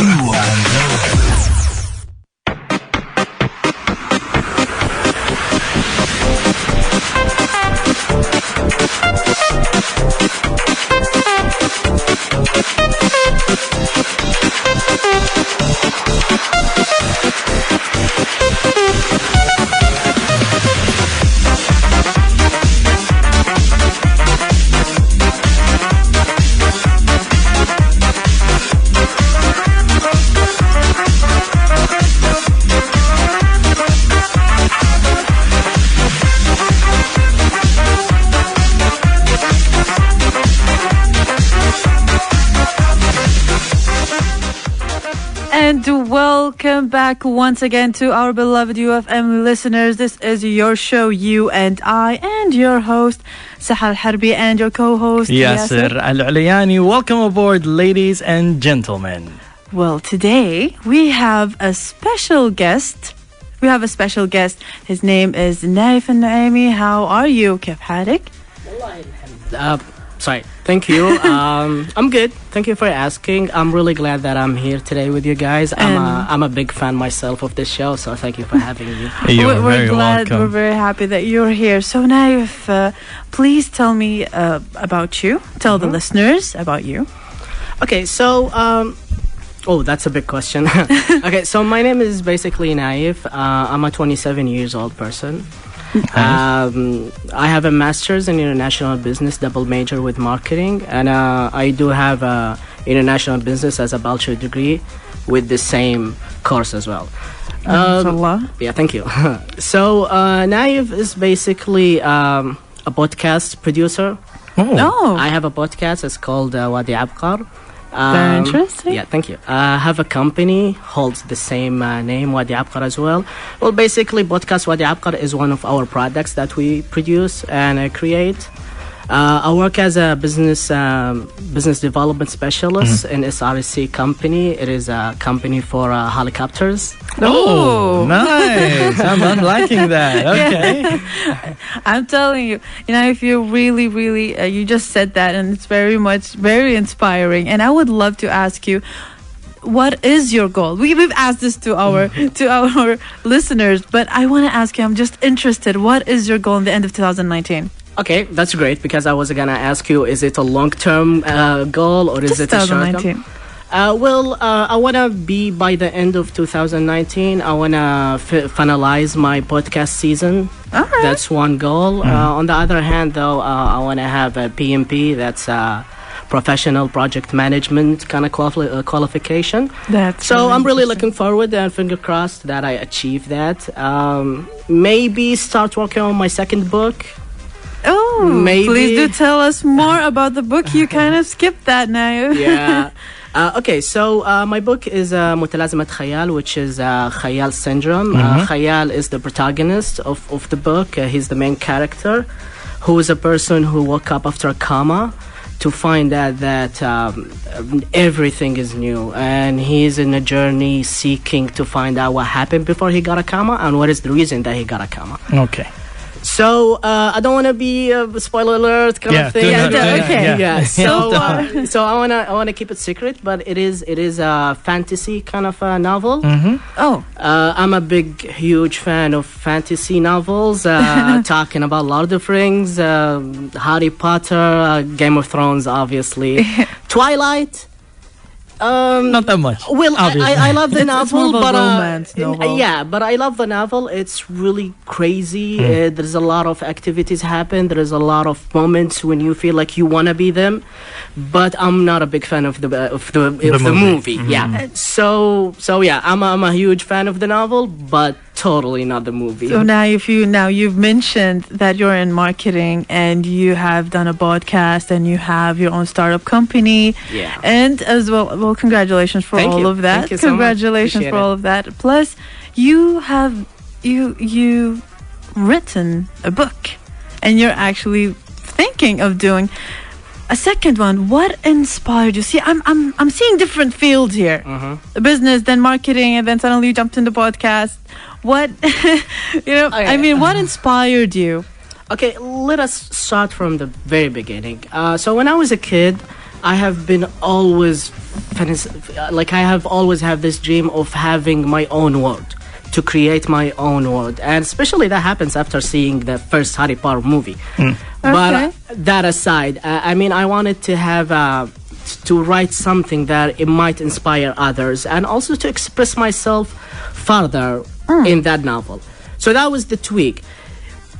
And welcome back once again to our beloved UFM listeners. This is your show, You and I, and your host, Sahar Harbi, and your co-host, Yasser العلياني. Welcome aboard, ladies and gentlemen. Well, today we have a special guest. His name is Naif Naimi. How are you? كيف حالك? Sorry. Thank you. I'm good. Thank you for asking. I'm really glad that I'm here today with you guys. I'm a big fan myself of this show, so thank you for having me. You're we're very glad. welcome. We're very happy that you're here. So Naif, please tell me about you. Tell the listeners about you. Okay, so that's a big question. Okay, so my name is basically Naif. I'm a 27 years old person. I have a master's in international business, double major with marketing, and I do have a international business as a bachelor degree with the same course as well. Yeah, thank you. So Naif is basically a podcast producer. I have a podcast. It's called Wadi Abqar. Very interesting. Yeah, thank you. I have a company holds the same name, Wadi Abqar, as well. Well, basically, podcast Wadi Abqar is one of our products that we produce and create. I work as a business development specialist in SRC company. It is a company for helicopters. Oh, nice. I'm liking that. Okay. I'm telling you, if you really, really, you just said that, and it's very inspiring. And I would love to ask you, what is your goal? We've asked this to our listeners, but I want to ask you, I'm just interested, what is your goal in the end of 2019? Okay, that's great, because I was going to ask you, is it a long-term goal or is it a short-term? 2019. I want to be, by the end of 2019, I want to finalize my podcast season. All right. That's one goal. On the other hand, though, I want to have a PMP, that's professional project management kind of qualification. So I'm really looking forward, and finger crossed that I achieve that. Maybe start working on my second book. Oh, maybe. Please do tell us more about the book. You kind of skipped that now. Yeah. Okay, so my book is متلازمة خيال, which is Khayal syndrome. Khayal is the protagonist of the book. He's the main character, who is a person who woke up after a coma to find out that everything is new, and he's in a journey seeking to find out what happened before he got a coma and what is the reason that he got a coma. Okay. So I don't want to be a spoiler alert kind of thing. Okay. So I wanna keep it secret, but it is a fantasy kind of a novel. Oh. I'm a huge fan of fantasy novels, talking about Lord of the Rings, Harry Potter, Game of Thrones, obviously, Twilight. Not that much. Well, I love the novel, more of a but romance novel. yeah, but I love the novel. It's really crazy. There's a lot of activities happen. There is a lot of moments when you feel like you want to be them. But I'm not a big fan of the movie. Yeah. So yeah, I'm a huge fan of the novel, but totally not the movie. So now, you've mentioned that you're in marketing and you have done a podcast and you have your own startup company. Yeah. And as well, congratulations for Thank all you. of that. Thank you so much. Congratulations Appreciate for all it. of that. Plus, you have you written a book, and you're actually thinking of doing a second one. What inspired you? See, I'm seeing different fields here. Business, then marketing, and then suddenly you jumped into podcast. What I mean, what inspired you? Okay, let us start from the very beginning. So when I was a kid, I have always had this dream of having my own world, to create my own world, and especially that happens after seeing the first Harry Potter movie. But that aside, I mean, I wanted to have to write something that it might inspire others, and also to express myself further in that novel. So that was the tweak.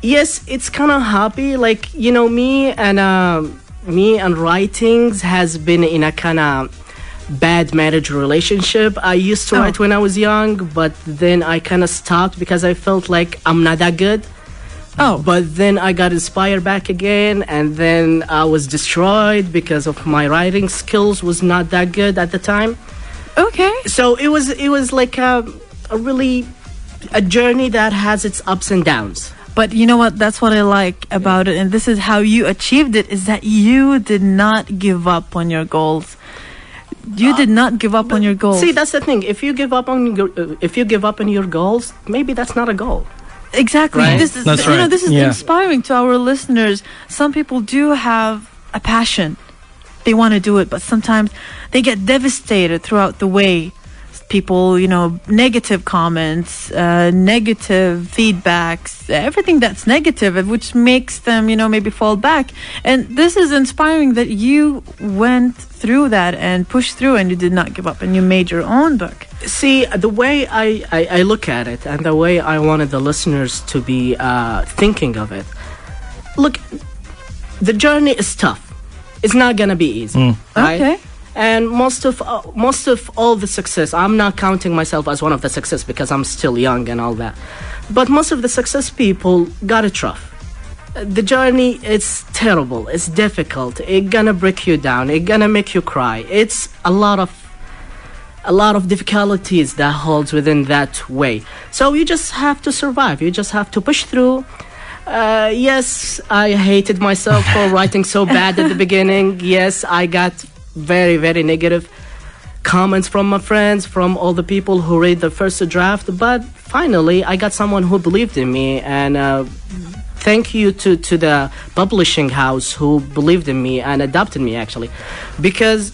Yes, it's kind of hobby, like, me and writings has been in a kind of bad marriage relationship. I used to write when I was young, but then I kind of stopped because I felt like I'm not that good. But then I got inspired back again, and then I was destroyed because of my writing skills was not that good at the time. Okay. So it was like a journey that has its ups and downs. But you know what? That's what I like about it, and this is how you achieved it, is that you did not give up on your goals. You did not give up on your goals. See, that's the thing. If you give up on your goals, maybe that's not a goal. Exactly. Right? This is right. This is inspiring to our listeners. Some people do have a passion. They want to do it, but sometimes they get devastated throughout the way. People, negative comments, negative feedbacks, everything that's negative, which makes them, maybe fall back. And this is inspiring that you went through that and pushed through, and you did not give up, and you made your own book. See, the way I look at it, and the way I wanted the listeners to be thinking of it. Look, the journey is tough. It's not going to be easy. Right? Okay. And most of all the success, I'm not counting myself as one of the success because I'm still young and all that. But most of the success people got it rough. The journey is terrible. It's difficult. It's gonna break you down. It's gonna make you cry. It's a lot of difficulties that holds within that way. So you just have to survive. You just have to push through. Yes, I hated myself for writing so bad at the beginning. Yes, I got very, very negative comments from my friends, from all the people who read the first draft. But finally, I got someone who believed in me. And thank you to the publishing house who believed in me and adopted me, actually. Because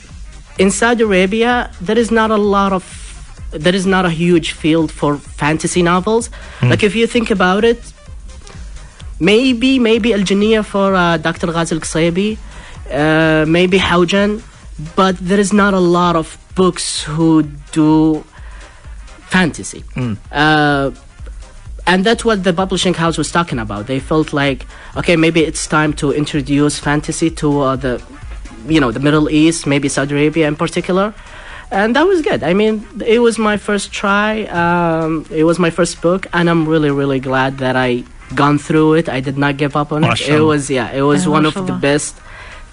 in Saudi Arabia, there is not a huge field for fantasy novels. Like, if you think about it, maybe الجنية for Dr. Ghazi al-Qusaybi, maybe Haujan, but there is not a lot of books who do fantasy. And that's what the publishing house was talking about. They felt like, okay, maybe it's time to introduce fantasy to the Middle East, maybe Saudi Arabia in particular. And that was good. I mean, it was my first try. It was my first book, and I'm really, really glad that I gone through it. I did not give up on it. It was one of the best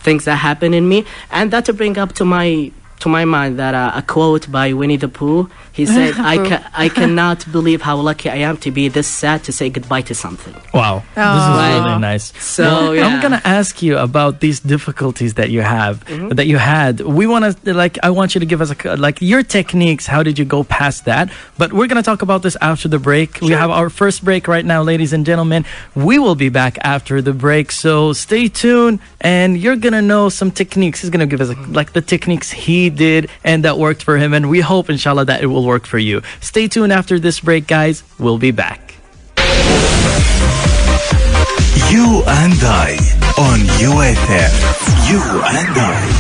things that happened in me. And that to bring up to my mind that a quote by Winnie the Pooh. He said, I cannot believe how lucky I am to be this sad to say goodbye to something. Wow. This is really nice. So, I'm going to ask you about these difficulties that you have, that you had. We want to, I want you to give us your techniques. How did you go past that? But we're going to talk about this after the break. Sure. We have our first break right now, ladies and gentlemen. We will be back after the break. So stay tuned and you're going to know some techniques. He's going to give us the techniques he did and that worked for him. And we hope, inshallah, that it will work for you. Stay tuned after this break, guys. We'll be back. You and I on UFM. You and I.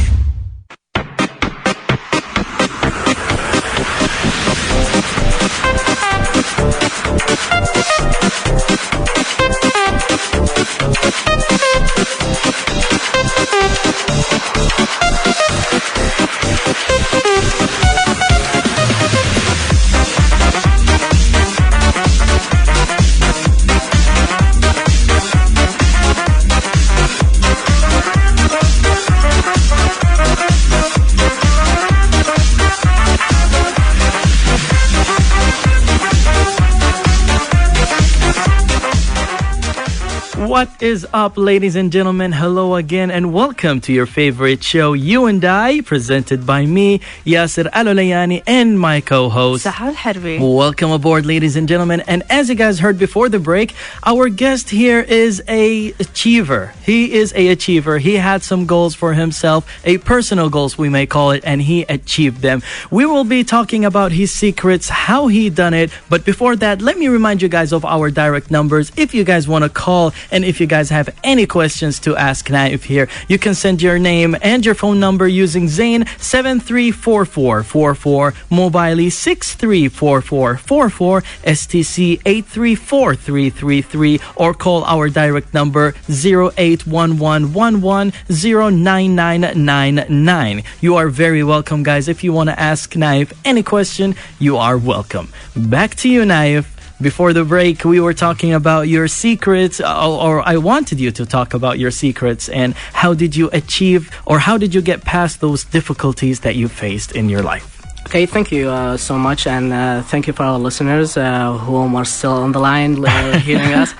What is up, ladies and gentlemen? Hello again and welcome to your favorite show, You and I, presented by me, Yasser Al-Uliyani, and my co-host, Sahal Harbi. Welcome aboard, ladies and gentlemen. And as you guys heard before the break, our guest here is a achiever. He is a achiever. He had some goals for himself, a personal goals we may call it, and he achieved them. We will be talking about his secrets, how he done it. But before that, let me remind you guys of our direct numbers. If you guys want to call and if you guys have any questions to ask Naif here, you can send your name and your phone number using Zain 734444, Mobile 634444, STC 834333, or call our direct number 0811110999. You are very welcome, guys. If you want to ask Naif any question, you are welcome. Back to you, Naif. Before the break, we were talking about your secrets, or I wanted you to talk about your secrets and how did you achieve, or how did you get past those difficulties that you faced in your life? Okay, thank you so much, and thank you for our listeners who are still on the line hearing us.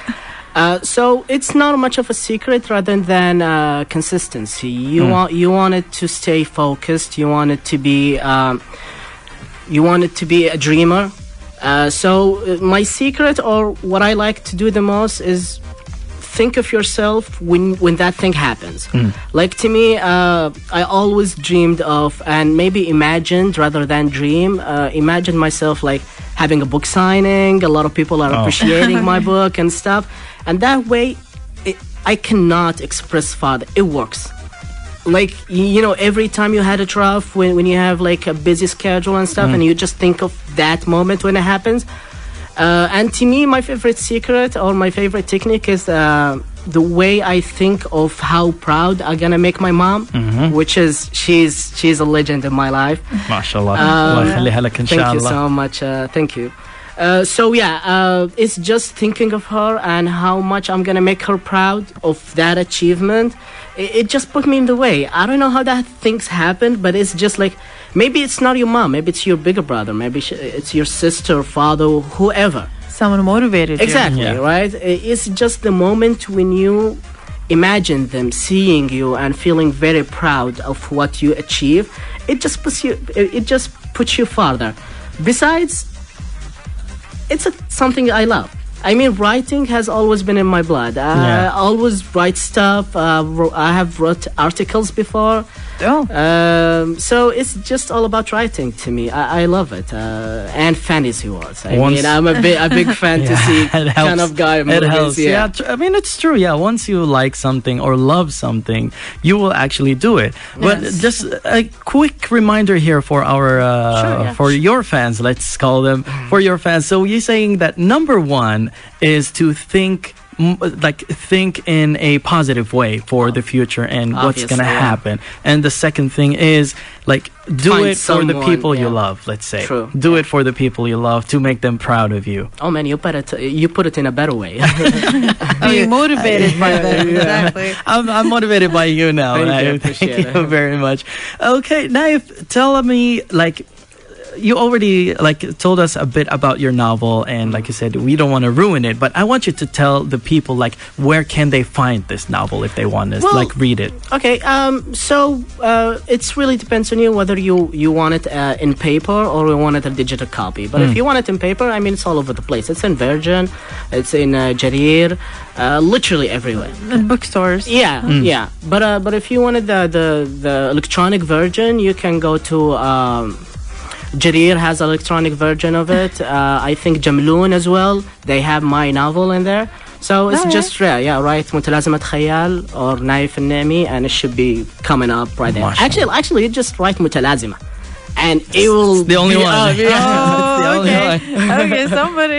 So it's not much of a secret rather than consistency. You wanted to stay focused. You wanted to be a dreamer. So my secret, or what I like to do the most, is think of yourself when that thing happens. Like, to me, I always dreamed of, and maybe imagined rather than dream, imagined myself like having a book signing. A lot of people are appreciating my book and stuff. And that way, I cannot express further. It works. Like, every time you had a trough, when you have like a busy schedule and stuff, and you just think of that moment when it happens. And to me, my favorite secret or my favorite technique is the way I think of how proud I'm gonna make my mom, which is she's a legend in my life. MashaAllah. Thank you so much. Thank you. So it's just thinking of her and how much I'm gonna make her proud of that achievement. It just put me in the way. I don't know how that things happened, but it's just like, maybe it's not your mom, maybe it's your bigger brother, maybe it's your sister, father, whoever. someone motivated you. Exactly, right? It's just the moment when you imagine them seeing you and feeling very proud of what you achieve. It just puts you farther. Besides, it's something I love. I mean, writing has always been in my blood. I always write stuff. I have wrote articles before. So it's just all about writing to me. I love it. And fantasy words. I mean, I'm a big fantasy kind of guy. It helps. Yeah. I mean, it's true. Yeah. Once you like something or love something, you will actually do it. But just a quick reminder here for our for your fans, let's call them, for your fans. So you're saying that number one is to think in a positive way for the future and what's gonna happen. And the second thing is do Find it for the people you love. Let's say, do it for the people you love to make them proud of you. Oh man, you put it in a better way. Being motivated by them. Exactly. I'm motivated by you now. Thank you very much. Okay, Naif, tell me you already told us a bit about your novel, and like you said, we don't want to ruin it, but I want you to tell the people where can they find this novel if they want to read it. Okay, so it really depends on you whether you want it in paper or you want it a digital copy. But if you want it in paper, I mean, it's all over the place. It's in Virgin, it's in Jarir, literally everywhere. In bookstores. Yeah. But if you wanted the electronic version, you can go to Jarir has an electronic version of it. I think Jamloon as well. They have my novel in there. So it's just right. متلازمة خيال or Naif النعمي, and it should be coming up right there. Actually, you just write متلازمة. And it will. It's the only one. Okay, someone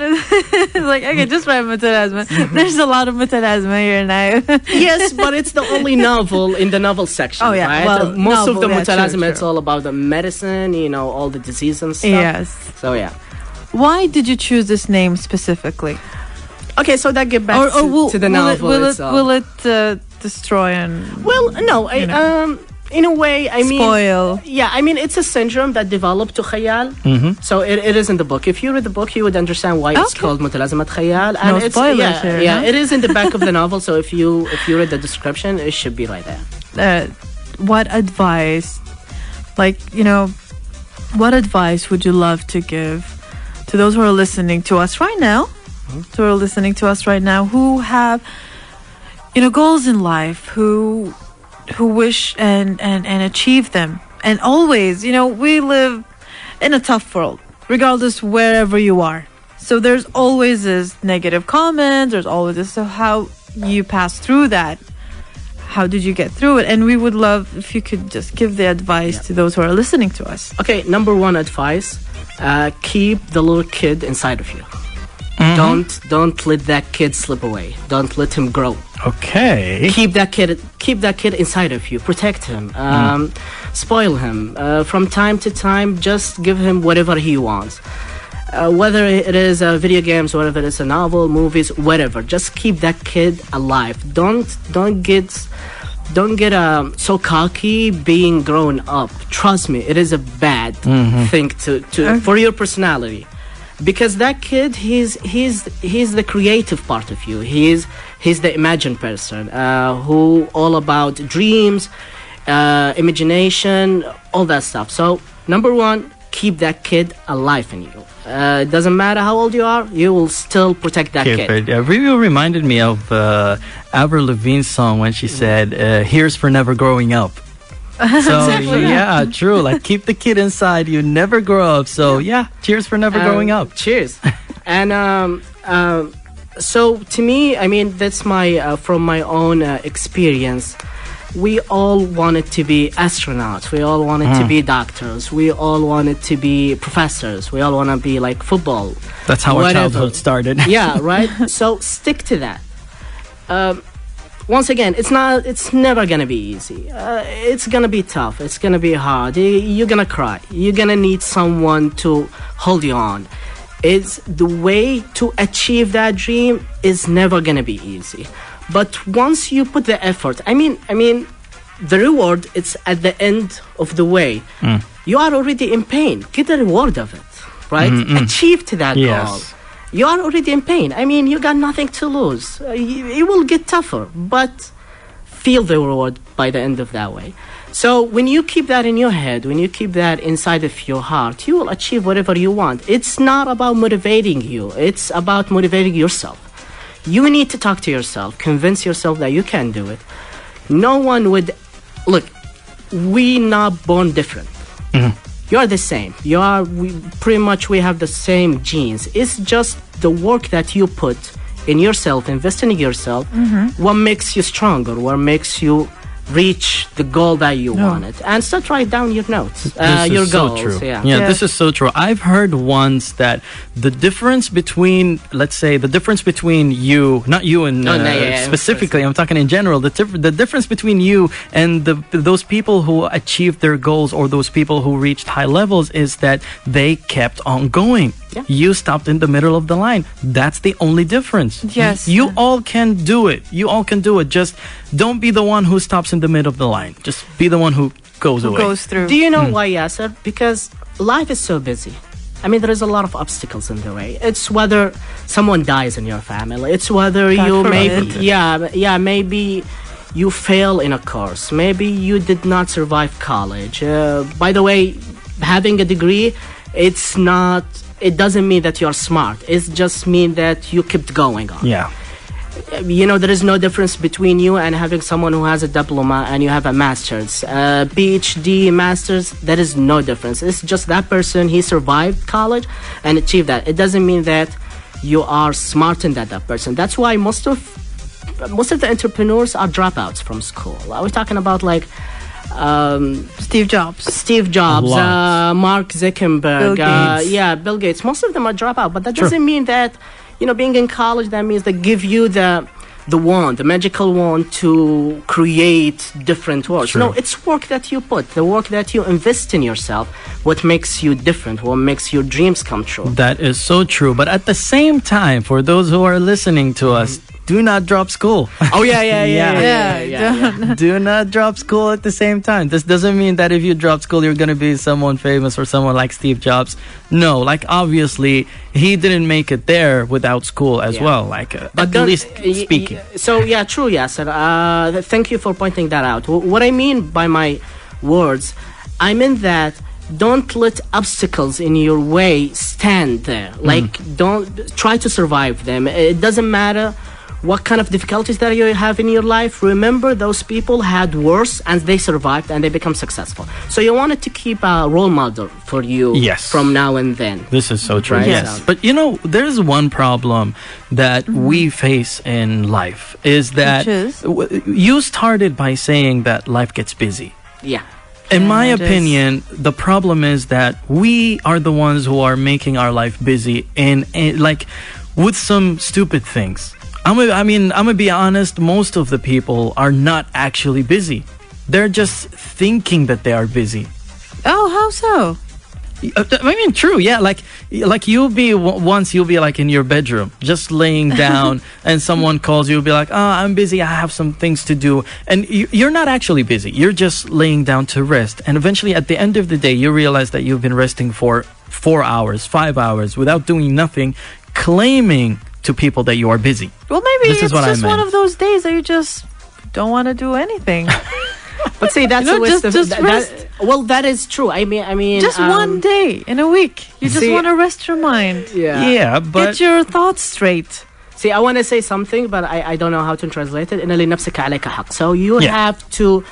is like, okay, just write mutalazma. There's a lot of mutalazma here now. Yes, but it's the only novel in the novel section. Right? Well, most of the mutalazma, it's all about the medicine, all the disease and stuff. Yes. So why did you choose this name specifically? Okay, so that get back to the novel itself. Will it destroy and? Well, no. In a way, I mean... Spoil. Yeah, I mean, it's a syndrome that developed to khayal. So it is in the book. If you read the book, you would understand why it's called متلازمة khayal. And no spoilers here. Yeah, it is in the back of the novel. So if you read the description, it should be right there. What advice, what advice would you love to give to those who are listening to us right now? Who have, goals in life, who wish and achieve them. And always, we live in a tough world, regardless wherever you are. So there's always this negative comments, there's always this, so how you pass through that, how did you get through it? And we would love if you could just give the advice to those who are listening to us. Okay, number one advice, keep the little kid inside of you. Don't let that kid slip away. Don't let him grow. Okay. Keep that kid inside of you. Protect him. Spoil him. From time to time, just give him whatever he wants. Whether it is video games, whether it is a novel, movies, whatever. Just keep that kid alive. Don't get so cocky being grown up. Trust me, it is a bad thing to for your personality. Because that kid, he's the creative part of you. He's the imagined person who all about dreams, imagination, all that stuff. So number one, keep that kid alive in you. It doesn't matter how old you are, you will still protect that kid. It really reminded me of Avril Lavigne's song when she said, "Here's for never growing up." So yeah, true. Keep the kid inside you, never grow up. So cheers for never growing up. Cheers. And so to me, I mean, that's my from my own experience. We all wanted to be astronauts. We all wanted to be doctors. We all wanted to be professors. We all want to be like football. That's how our childhood started. Yeah, right. So stick to that. Once again, it's never gonna be easy. It's gonna be tough. It's gonna be hard. You're gonna cry. You're gonna need someone to hold you on. It's the way to achieve that dream is never gonna be easy. But once you put the effort, I mean, the reward, it's at the end of the way. You are already in pain. Get the reward of it, right? Achieve to that goal. you are already in pain. I mean, you got nothing to lose. It will get tougher, but feel the reward by the end of that way. So when you keep that in your head, when you keep that inside of your heart, you will achieve whatever you want. It's not about motivating you. It's about motivating yourself. You need to talk to yourself, convince yourself that you can do it. No one would... Look, we not born different. You are the same. Pretty much we have the same genes. It's just the work that you put in yourself, investing in yourself, what makes you stronger, what makes you reach the goal that you wanted. And start write down your notes, your goals. So true. Yeah, this is so true. I've heard once that the difference between, let's say, the difference between you, not you and specifically, I'm talking in general, the difference between you and those people who achieved their goals or those people who reached high levels is that they kept on going. Yeah. You stopped in the middle of the line. That's the only difference. Yes. You all can do it. You all can do it. Just don't be the one who stops in the middle of the line. Just be the one who goes away. Goes through. Do you know why, Yasser? Because life is so busy. I mean, there is a lot of obstacles in the way. It's whether someone dies in your family. It's whether you maybe, maybe you fail in a course. Maybe you did not survive college. By the way, having a degree, it doesn't mean that you're smart. It just means that you kept going on. Yeah. You know, there is no difference between you and having someone who has a diploma and you have a master's. PhD, master's, there is no difference. It's just that person, he survived college and achieved that. It doesn't mean that you are smarter than that person. That's why most of the entrepreneurs are dropouts from school. Are we talking about like Steve Jobs, Mark Zuckerberg, Bill Gates. Most of them are dropout, but that doesn't mean that, you know, being in college, that means they give you the wand, the magical wand to create different worlds. No, it's work that you put, the work that you invest in yourself, what makes you different, what makes your dreams come true. That is so true. But at the same time, for those who are listening to us, do not drop school. Oh, yeah. Do not drop school at the same time. This doesn't mean that if you drop school, you're going to be someone famous or someone like Steve Jobs. No, like, obviously, he didn't make it there without school as well, like, at least speaking. So, yeah, true, Yasser. Thank you for pointing that out. What I mean by my words, I mean that don't let obstacles in your way stand there. Like, don't try to survive them. It doesn't matter what kind of difficulties that you have in your life. Remember, those people had worse and they survived and they become successful. So you wanted to keep a role model for you from now and then. This is so true. Right? Yes. But you know, there's one problem that we face in life is that you started by saying that life gets busy. Yeah. In my opinion, the problem is that we are the ones who are making our life busy in like with some stupid things. I'm gonna be honest, most of the people are not actually busy. They're just thinking that they are busy. Oh, how so? I mean, true, yeah. Like you'll be like in your bedroom, just laying down, and someone calls you, you'll be like, "Oh, I'm busy. I have some things to do," and you're not actually busy. You're just laying down to rest, and eventually, at the end of the day, you realize that you've been resting for 4 hours, 5 hours without doing nothing, claiming to people that you are busy. Well, maybe it's just one of those days that you just don't want to do anything. But see, that's a waste just rest. Well, that is true. I mean, just one day in a week. You just want to rest your mind. Yeah, but get your thoughts straight. See, I want to say something, but I don't know how to translate it. إن لنفسك عليك حق. So you have to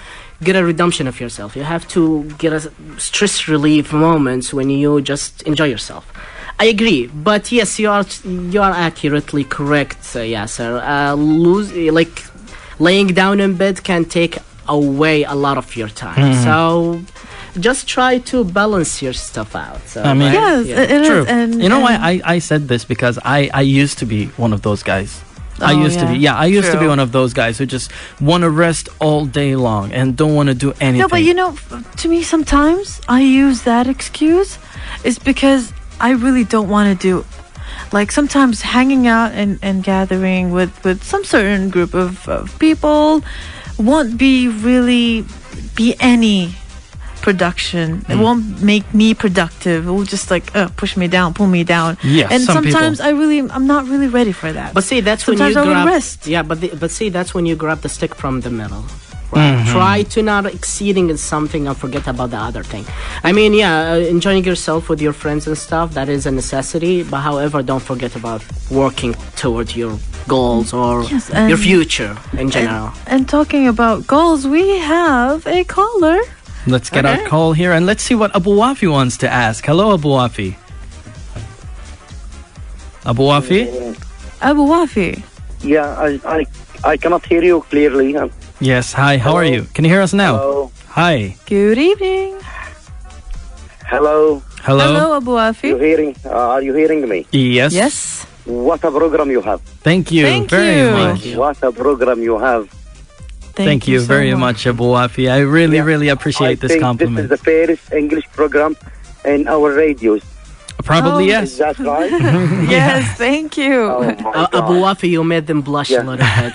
get a redemption of yourself. You have to get a stress relief moments when you just enjoy yourself. I agree, but yes, you are accurately correct, Yasser. Laying down in bed can take away a lot of your time. So just try to balance your stuff out. So, I mean, it true. is. And, you know why I said this? Because I used to be one of those guys. I used to be one of those guys who just want to rest all day long and don't want to do anything. No, but you know, to me, sometimes I use that excuse is because I really don't want to do, like, sometimes hanging out and gathering with some certain group of people won't be any production. It won't make me productive. It will just like push me down, pull me down. Yes, and some sometimes people. I'm not really ready for that. But see, that's when Sometimes you I will grab. rest. Yeah, but see, that's when you grab the stick from the middle. Right? Try to not exceeding in something and forget about the other thing. I mean, yeah, enjoying yourself with your friends and stuff, that is a necessity. But however, don't forget about working towards your goals or Yes, your future in general. And talking about goals, we have a caller. Let's get our call here and let's see what Abu Wafi wants to ask. Hello, Abu Wafi. Abu Wafi? Abu Wafi. Yeah, I cannot hear you clearly. Yes, hi, how are you? Can you hear us now? Hello. Hi. Good evening. Hello. Hello? Abu Wafi. Are you hearing me? Yes. Yes. What a program you have. Thank you Thank very you. much. What a program you have. Thank you so very much, Abu Wafi. I really appreciate this I think compliment. this is the first English program in our radios. Probably Oh. Is yes. that right? Yes, thank you. Oh my Abu God. Wafi, you made them blush Yeah. a little bit.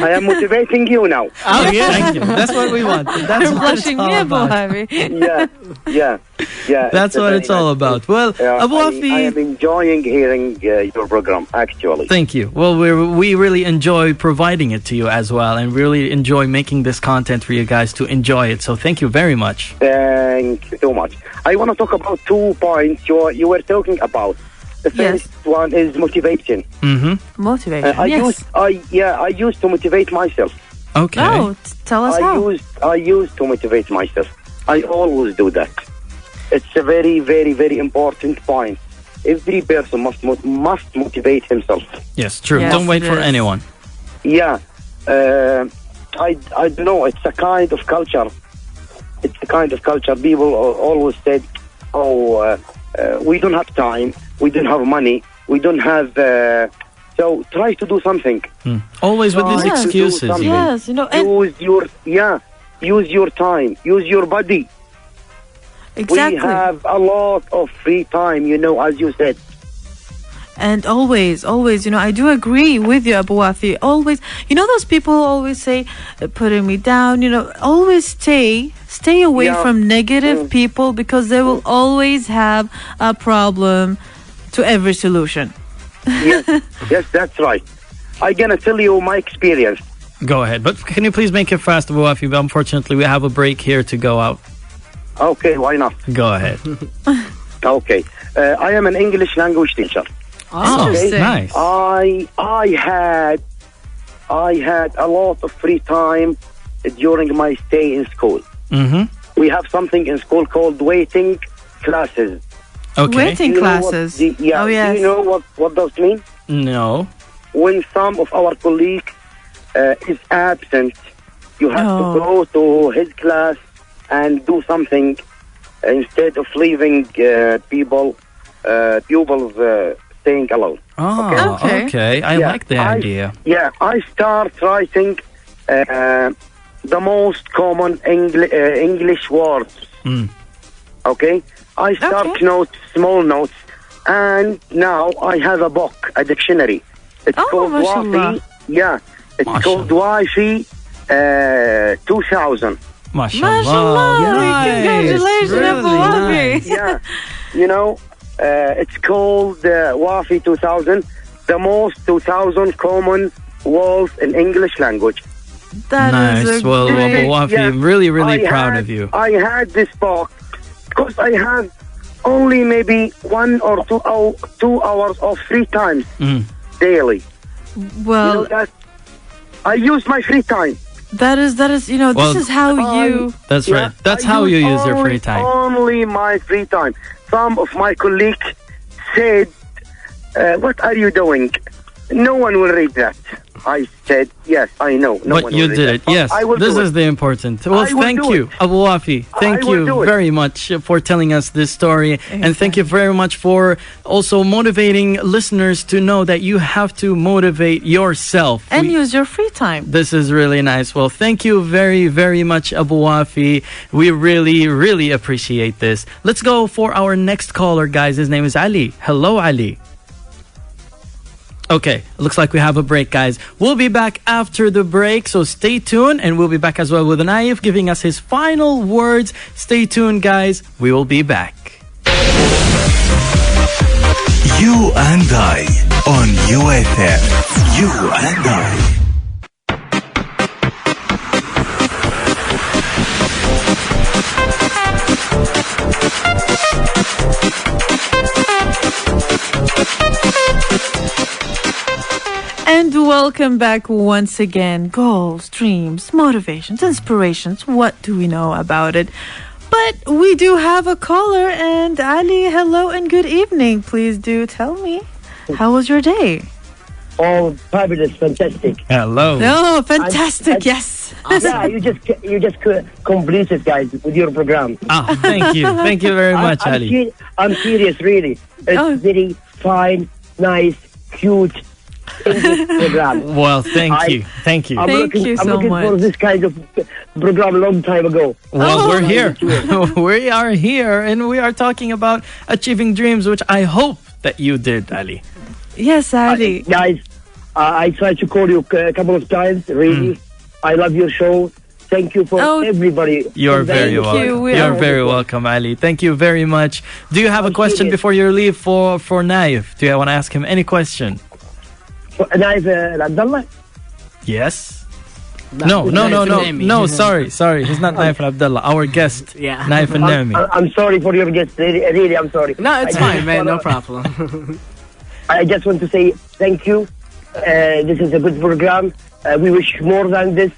I am motivating you now. Oh, yeah. Thank you. That's what we want. That's You're what it's blushing all me, Abu about. Wafi. Yeah. That's what it's all about. Well, Abu I am Wafi, enjoying hearing your program, actually. thank you. Well, we really enjoy providing it to you as well and really enjoy making this content for you guys to enjoy it. So thank you very much. Thank you so much. I want to talk about 2 points you were talking about. The Yes. first one is motivation. Mm-hmm. Motivation. I used to motivate myself. Okay. Oh, tell us how. I used to motivate myself. I always do that. It's a very, very, very important point. Every person must motivate himself. Yes, true. Yes, Don't wait it for is. anyone. Yeah. I don't know. It's a kind of culture. People always said, we don't have time. We don't have money. We don't have... so try to do something. Always with these Yes. excuses. Do you know. Yes, and Use your time. Use your body. exactly. We have a lot of free time, as you said. And always, I do agree with you, Abu Wafi. Always, those people always say, putting me down, always stay away Yeah. from negative people because they will always have a problem to every solution. Yes, that's right. I'm going to tell you my experience. Go ahead. But can you please make it fast, Abu Wafi? Unfortunately, we have a break here to go out. Okay, why not? Go ahead. Okay. I am an English language teacher. Oh, Interesting. nice. I had a lot of free time during my stay in school. Mm-hmm. We have something in school called waiting classes. Okay. Waiting Do you know what classes. yeah, Oh, yes. Do you know what those mean? No. When some of our colleagues is absent, you have Oh. to go to his class and do something instead of leaving pupils staying alone. Oh, Okay. okay. I Yeah, like the idea. Yeah, I start writing the most common English words. Mm. Okay? I start Okay. small notes, and now I have a book, a dictionary. It's Oh, called mashallah. Wafi. Yeah, it's Mashallah. called Wafi 2000. Mashallah. Mashallah. Nice. Congratulations, Abu Really Wafi. nice. Yeah, it's called Wafi 2000, the most 2000 common words in English language. That is Nice. a Well, great... Abu Wafi, Yeah. I'm really I proud had- of you. I had this book because I have only maybe 1 or 2 hours of free time Mm. daily. Well, That I use my free time. that is, Well, this is how you... That's right. That's how you use your free time. Only my free time. Some of my colleagues said, what are you doing? No one will read that. I said, yes, I know. No But one you will read did that. it. But Yes. I will This do is it. the important. Well, I will thank do you, it. Abu Wafi. Thank will you do it. very much for telling us this story. And thank you very much for also motivating listeners to know that you have to motivate yourself. And use your free time. This is really nice. Well, thank you very, very much, Abu Wafi. We really appreciate this. Let's go for our next caller, guys. His name is Ali. Hello, Ali. Okay, looks like we have a break, guys. We'll be back after the break, so stay tuned, and we'll be back as well with Naif giving us his final words. Stay tuned, guys. We will be back. You and I on UFM. You and I. And welcome back once again. Goals, dreams, motivations, inspirations. What do we know about it? But we do have a caller. And Ali, hello and good evening. Please do tell me, how was your day? Oh, fabulous, fantastic. Hello. Oh, fantastic, yes. Yeah, you just completed, guys, with your program. Ah, thank you. Thank you very much, Ali. I'm serious, really. It's very fine, nice, cute English program. Well, thank you. Thank you. I'm looking for this kind of program a long time ago. Well, we're here. We are here, and we are talking about achieving dreams, which I hope that you did, Ali. Yes, Ali. Guys, I tried to call you a couple of times, really. I love your show. Thank you for everybody. You're very welcome. You're very welcome, Ali. Thank you very much. Do you have a question before you leave for Naif? Do you want to ask him any question? Naif Abdullah? Yes. No. Sorry. He's not Naif Abdullah. Our guest, Naif Nami. I'm sorry for your guest. Really, I'm sorry. No, it's fine, man. No problem. I just want to say thank you. This is a good program. We wish more than this.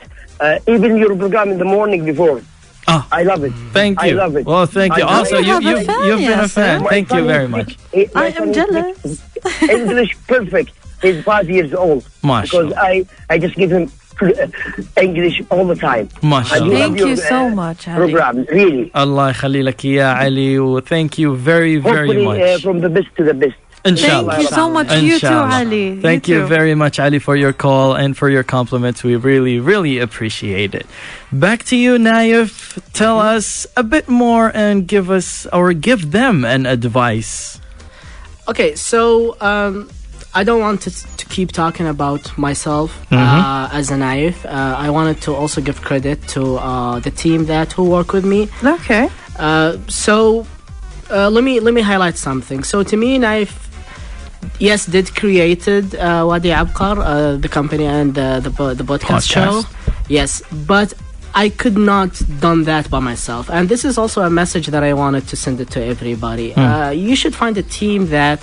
Even your program in the morning before. I love it. Thank you. I love it. Well, thank you. Also, you've been a fan. Thank you very much. I am jealous. English perfect. He's 5 years old. Mashallah. Because I just give him English all the time. Mashallah. Thank you so much, Ali. Program, really. Allah khalilak ya Ali. Thank you very, very much. From the best to the best. Inshallah. Thank you so much. You too, Ali. Thank you very much, Ali, for your call and for your compliments. We really, really appreciate it. Back to you, Naif. Tell us a bit more and give them an advice. Okay, so I don't want to keep talking about myself as a Naif. I wanted to also give credit to the team who work with me. Okay. So let me highlight something. So to me, Naif, yes, did created Wadi Abqar, the company and the podcast show. Yes, but I could not done that by myself. And this is also a message that I wanted to send it to everybody. You should find a team that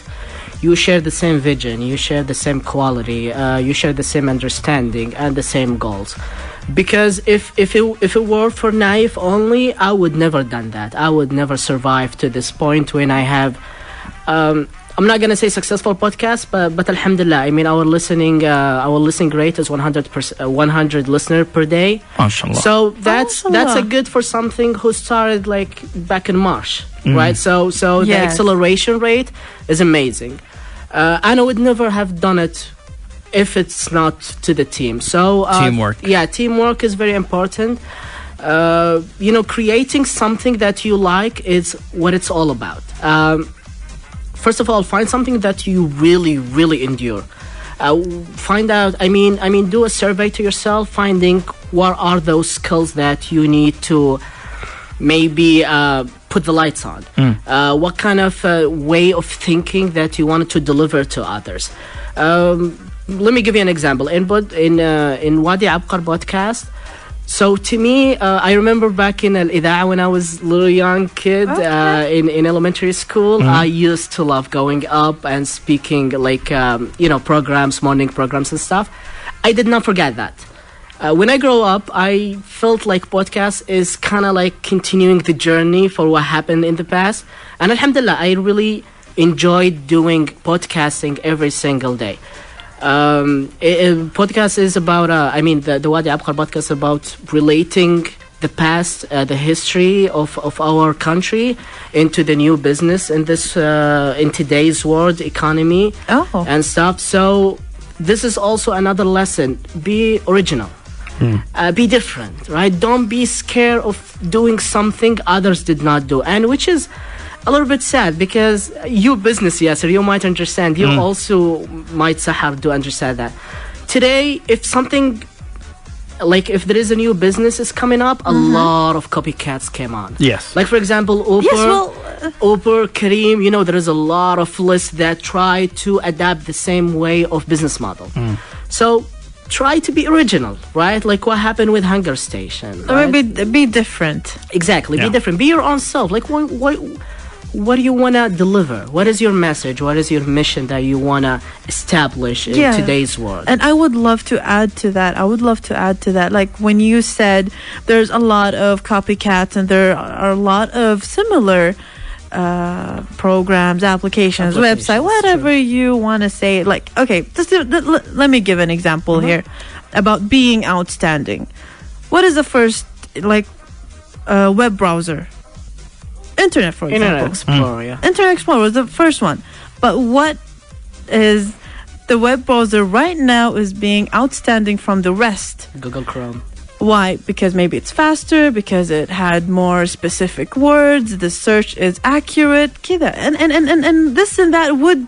you share the same vision, you share the same quality, you share the same understanding and the same goals. Because if it were for Naif only, I would never done that. I would never survive to this point when I have I'm not gonna say successful podcast, but alhamdulillah, I mean our listening rate is 100 listener per day. MashaAllah. So that's a good for something who started like back in March, right? So the acceleration rate is amazing. And I would never have done it if it's not to the team. So teamwork. Yeah, teamwork is very important. Creating something that you like is what it's all about. First of all, find something that you really, really endure. Find out, do a survey to yourself, finding what are those skills that you need to maybe put the lights on. What kind of way of thinking that you wanted to deliver to others. Let me give you an example. In Wadi Abqar podcast, so to me, I remember back in Al-Ida'a when I was a little young kid in elementary school, I used to love going up and speaking like, programs, morning programs and stuff. I did not forget that. When I grow up, I felt like podcast is kind of like continuing the journey for what happened in the past. And alhamdulillah, I really enjoyed doing podcasting every single day. Podcast is about the Wadi Abqar podcast is about relating the past, the history of our country into the new business in this in today's world economy and stuff. So this is also another lesson: be original, be different, right? Don't be scared of doing something others did not do, and which is a little bit sad because you business, Yasser, you might understand. You also might, Sahar, do understand that. Today, if something, like if there is a new business is coming up, a lot of copycats came on. Yes. Like, for example, Uber, Kareem, you know, there is a lot of lists that try to adapt the same way of business model. So try to be original, right? Like what happened with Hunger Station. Right? Be different. Exactly, be different. Be your own self. Like what do you want to deliver? What is your message? What is your mission that you want to establish in today's world? And I would love to add to that. Like when you said there's a lot of copycats and there are a lot of similar programs, applications, website, whatever you want to say. Like, okay, let me give an example here about being outstanding. What is the first, like, web browser? Internet, for example. Internet Explorer, Internet Explorer was the first one. But what is the web browser right now is being outstanding from the rest? Google Chrome. Why? Because maybe it's faster, because it had more specific words, the search is accurate, كده. And this and that would,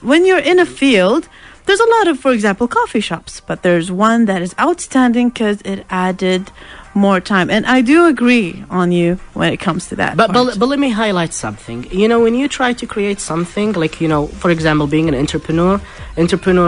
when you're in a field, there's a lot of, for example, coffee shops, but there's one that is outstanding because it added more time. And I do agree on you when it comes to that. But let me highlight something. You know, when you try to create something, like, you know, for example, being an entrepreneur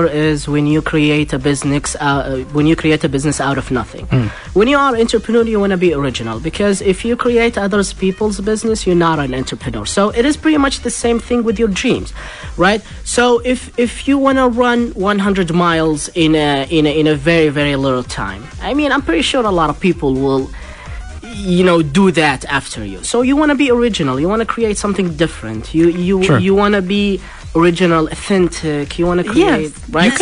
is when you create a business out of nothing. When you are an entrepreneur, you want to be original, because if you create other people's business, you're not an entrepreneur. So it is pretty much the same thing with your dreams, right? So if you want to run 100 miles in a very, very little time, I mean, I'm pretty sure a lot of people will, you know, do that after you. So you want to be original. You want to create something different. You want to be original, authentic. You want to create, right?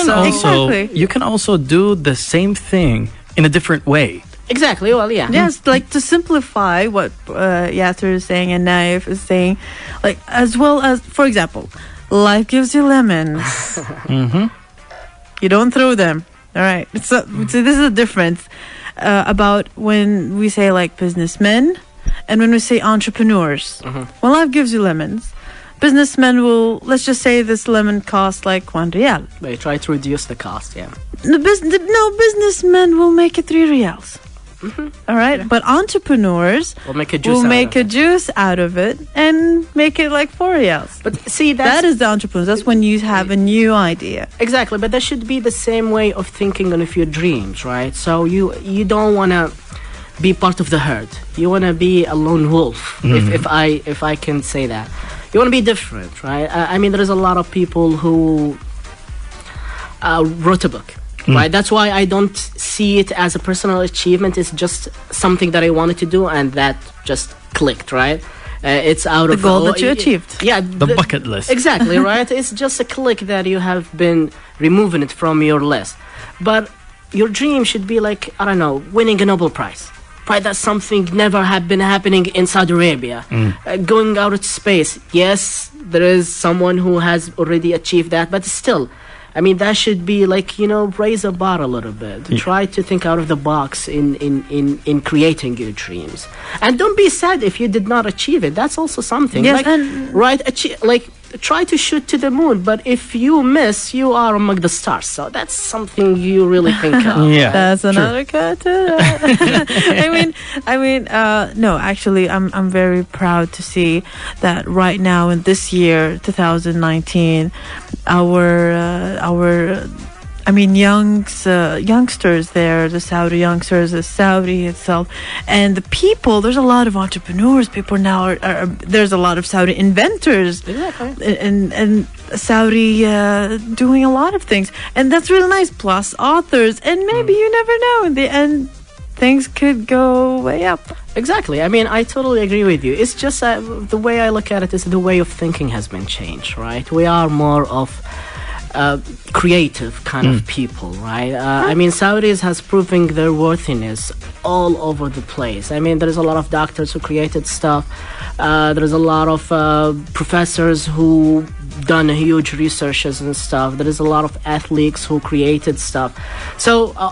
You can also do the same thing in a different way. Exactly. Well, yeah. Yes, like to simplify what Yasser is saying and Naif is saying, like, as well as, for example, life gives you lemons. You don't throw them. All right. So this is a difference. About when we say like businessmen and when we say entrepreneurs. When life gives you lemons, businessmen will, let's just say this lemon costs like 1 riyal. They try to reduce the cost, No, businessmen will make it 3 riyals. All right, but entrepreneurs will make a juice out of it and make it like 4 riyals. But see, that is the entrepreneurs. That's when you have a new idea. Exactly, but that should be the same way of thinking of your dreams, right? So you don't want to be part of the herd. You want to be a lone wolf, if I can say that. You want to be different, right? I mean, there is a lot of people who wrote a book. Right, that's why I don't see it as a personal achievement. It's just something that I wanted to do, and that just clicked. Right, it's out of the goal that you achieved. Yeah, the bucket list. Exactly, right. It's just a click that you have been removing it from your list. But your dream should be like, I don't know, winning a Nobel Prize. Right, that's something never had been happening in Saudi Arabia. Going out of space. Yes, there is someone who has already achieved that, but still. I mean, that should be like, you know, raise a bar a little bit. Try to think out of the box in creating your dreams. And don't be sad if you did not achieve it. That's also something. Yes, try to shoot to the moon, but if you miss, you are among the stars. So that's something you really think of. Yeah, that's another cut to that. No, actually, I'm very proud to see that right now in this year, 2019, youngsters there, the Saudi youngsters, the Saudi itself, and the people. There's a lot of entrepreneurs. People now there's a lot of Saudi inventors, and Saudi doing a lot of things, and that's really nice. Plus authors, and maybe you never know. In the end, things could go way up. Exactly. I mean, I totally agree with you. It's just the way I look at it is the way of thinking has been changed. Right? We are more of creative kind of people, right? I mean, Saudis has proven their worthiness all over the place. I mean, there's a lot of doctors who created stuff. There's a lot of professors who done huge researches and stuff. There is a lot of athletes who created stuff,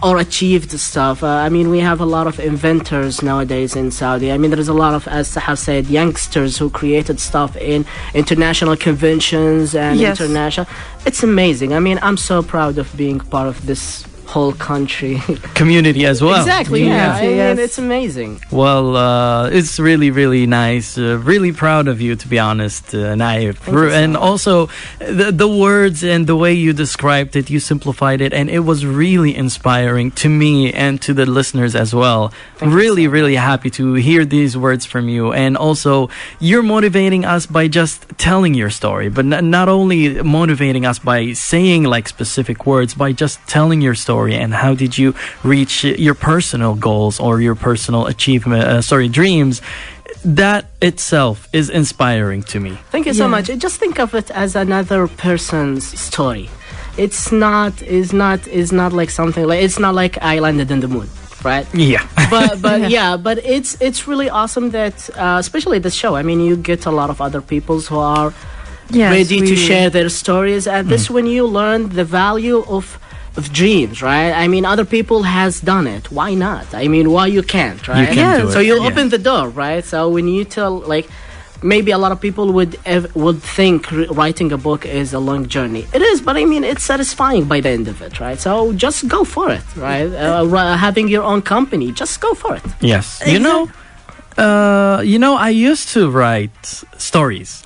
or achieved stuff. I mean, we have a lot of inventors nowadays in Saudi. I mean, there is a lot of, as Sahar said, youngsters who created stuff in international conventions and international. It's amazing. I mean, I'm so proud of being part of this whole country community as well. Exactly. Yeah. I mean, it's amazing. Well, it's really, really nice. Really proud of you, to be honest, Naif. And also the words and the way you described it, you simplified it, and it was really inspiring to me and to the listeners as well. Really, really happy to hear these words from you. And also, you're motivating us by just telling your story, but not only motivating us by saying like specific words, by just telling your story. And how did you reach your personal goals or your personal dreams? That itself is inspiring to me. Thank you so much. Just think of it as another person's story. It's not like something like, it's not like I landed on the moon, right? Yeah. But but it's really awesome that especially this show. I mean, you get a lot of other peoples who are ready to share their stories, and this when you learn the value of dreams, right? I mean, other people has done it. Why not? I mean, why you can't, right? You can do it. So you open the door, right? So when you tell, like, maybe a lot of people would think writing a book is a long journey. It is, but I mean, it's satisfying by the end of it, right? So just go for it, right? Having your own company, just go for it. Yes. You know, I used to write stories.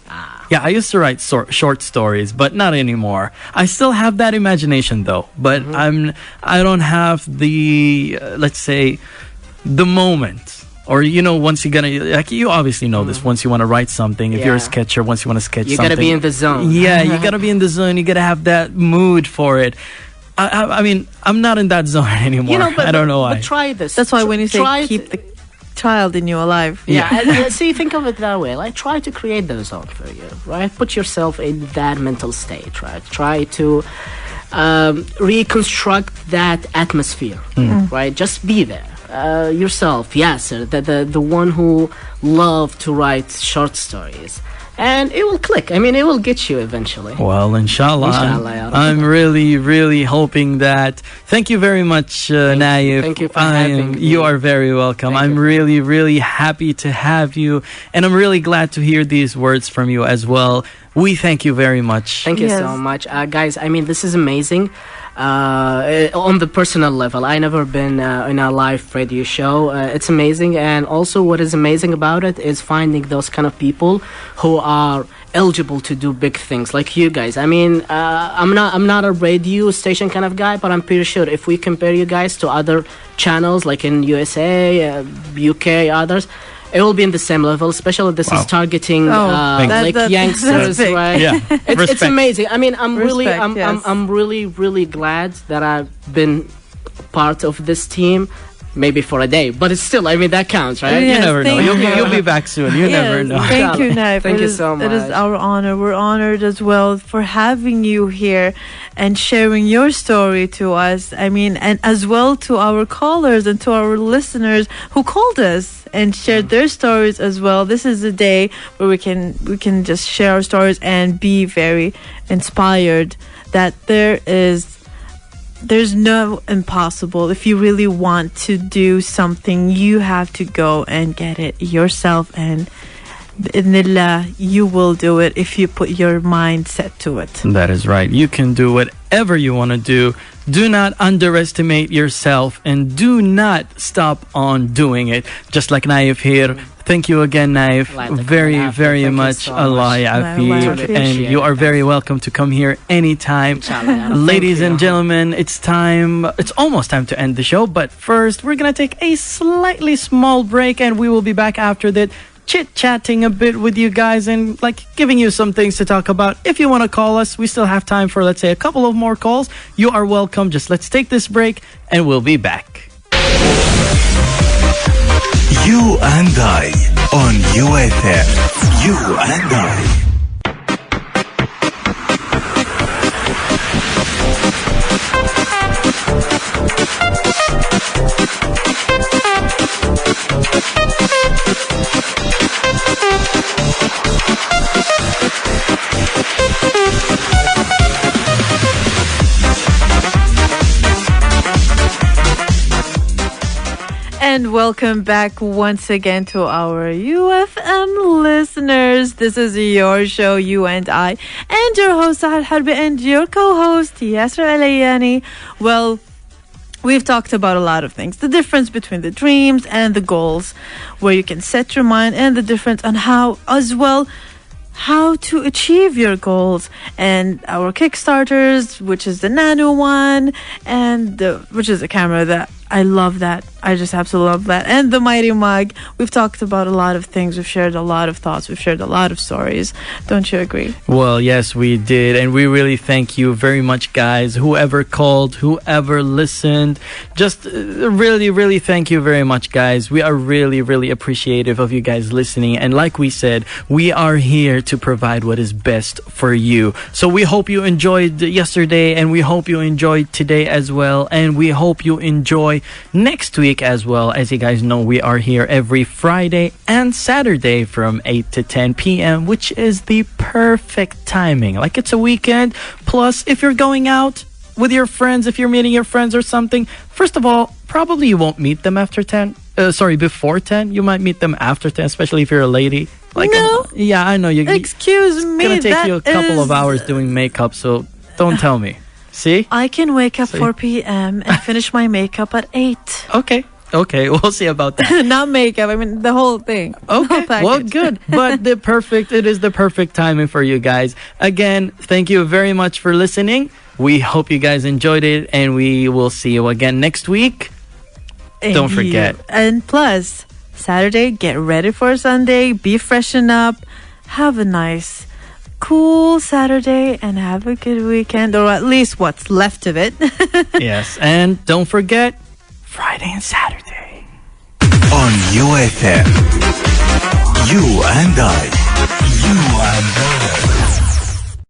Yeah, I used to write short stories, but not anymore. I still have that imagination though, but I don't have the let's say the moment. Or, you know, once you're gonna, like, you obviously know this, once you want to write something, if you're a sketcher, once you want to sketch something, you gotta be in the zone. Yeah, you gotta be in the zone. You gotta have that mood for it. I mean, I'm not in that zone anymore. You know, but, I don't know why. But try this. That's why when you say keep the child in you alive. Yeah. See, think of it that way. Like, try to create those zone for you, right? Put yourself in that mental state, right? Try to reconstruct that atmosphere, right? Just be there. Yourself, Yasser, the one who loved to write short stories. And it will click. I mean, it will get you eventually. Well, inshallah. I'm really, really hoping that. Thank you very much, Naif. Thank you for having me. You are very welcome. I'm really, really happy to have you. And I'm really glad to hear these words from you as well. We thank you very much. Thank you so much. Guys, I mean, this is amazing. On the personal level, I never been in a live radio show. It's amazing, and also what is amazing about it is finding those kind of people who are eligible to do big things, like you guys. I mean, I'm not a radio station kind of guy, but I'm pretty sure if we compare you guys to other channels like in USA, UK, others, it will be in the same level, especially this is targeting like youngsters, right? Yeah, it's amazing. I mean, I'm Respect, really glad that I've been part of this team. Maybe for a day, but it's still, I mean, that counts, right? You never know. You'll be back soon. You never know. Thank you, Naif. Thank you so much. It is our honor. We're honored as well for having you here and sharing your story to us. I mean, and as well to our callers and to our listeners who called us and shared their stories as well. This is a day where we can just share our stories and be very inspired that there's no impossible. If you really want to do something, you have to go and get it yourself, and bi'idhnillah, you will do it if you put your mind set to it. That is right. You can do whatever you want to do. Do not underestimate yourself, and do not stop on doing it. Just like Naif here. Thank you again, Naif. Very, very much. Allah ya'afik. And you are very welcome to come here anytime. Ladies and gentlemen, it's almost time to end the show. But first, we're going to take a slightly small break, and we will be back after that, chit-chatting a bit with you guys and like giving you some things to talk about. If you want to call us, we still have time for, let's say, a couple of more calls. You are welcome. Just let's take this break, and we'll be back. You and I on UFM. You and I. And welcome back once again to our UFM listeners. This is your show, You and I, and your host, الحربي, and your co-host, Yasser العلياني. Well, we've talked about a lot of things. The difference between the dreams and the goals, where you can set your mind, and the difference on how to achieve your goals, and our Kickstarters, which is the Nano one, and which is a camera that I love that. I just absolutely love that. And the Mighty Mug. We've talked about a lot of things. We've shared a lot of thoughts. We've shared a lot of stories. Don't you agree? Well, yes, we did. And we really thank you very much, guys. Whoever called, whoever listened. Just really, really thank you very much, guys. We are really, really appreciative of you guys listening. And like we said, we are here to provide what is best for you. So we hope you enjoyed yesterday, and we hope you enjoyed today as well. And we hope you enjoy next week as well. As you guys know, we are here every Friday and Saturday from 8 to 10 p.m., which is the perfect timing. Like, it's a weekend. Plus, if you're going out with your friends, if you're meeting your friends or something, first of all, probably you won't meet them after 10. Before 10. You might meet them after 10, especially if you're a lady. Like, no. Yeah, I know. Excuse me. It's going to take you a couple of hours doing makeup, so don't tell me. See? I can wake up 4 p.m. and finish my makeup at 8. Okay, we'll see about that. Not makeup, I mean the whole thing. Okay, well, good. But it is the perfect timing for you guys. Again, thank you very much for listening. We hope you guys enjoyed it, and we will see you again next week. Don't forget. And plus, Saturday, get ready for Sunday, be freshen up, have a nice cool Saturday, and have a good weekend, or at least what's left of it. Yes, and don't forget Friday and Saturday on UFM. You and I.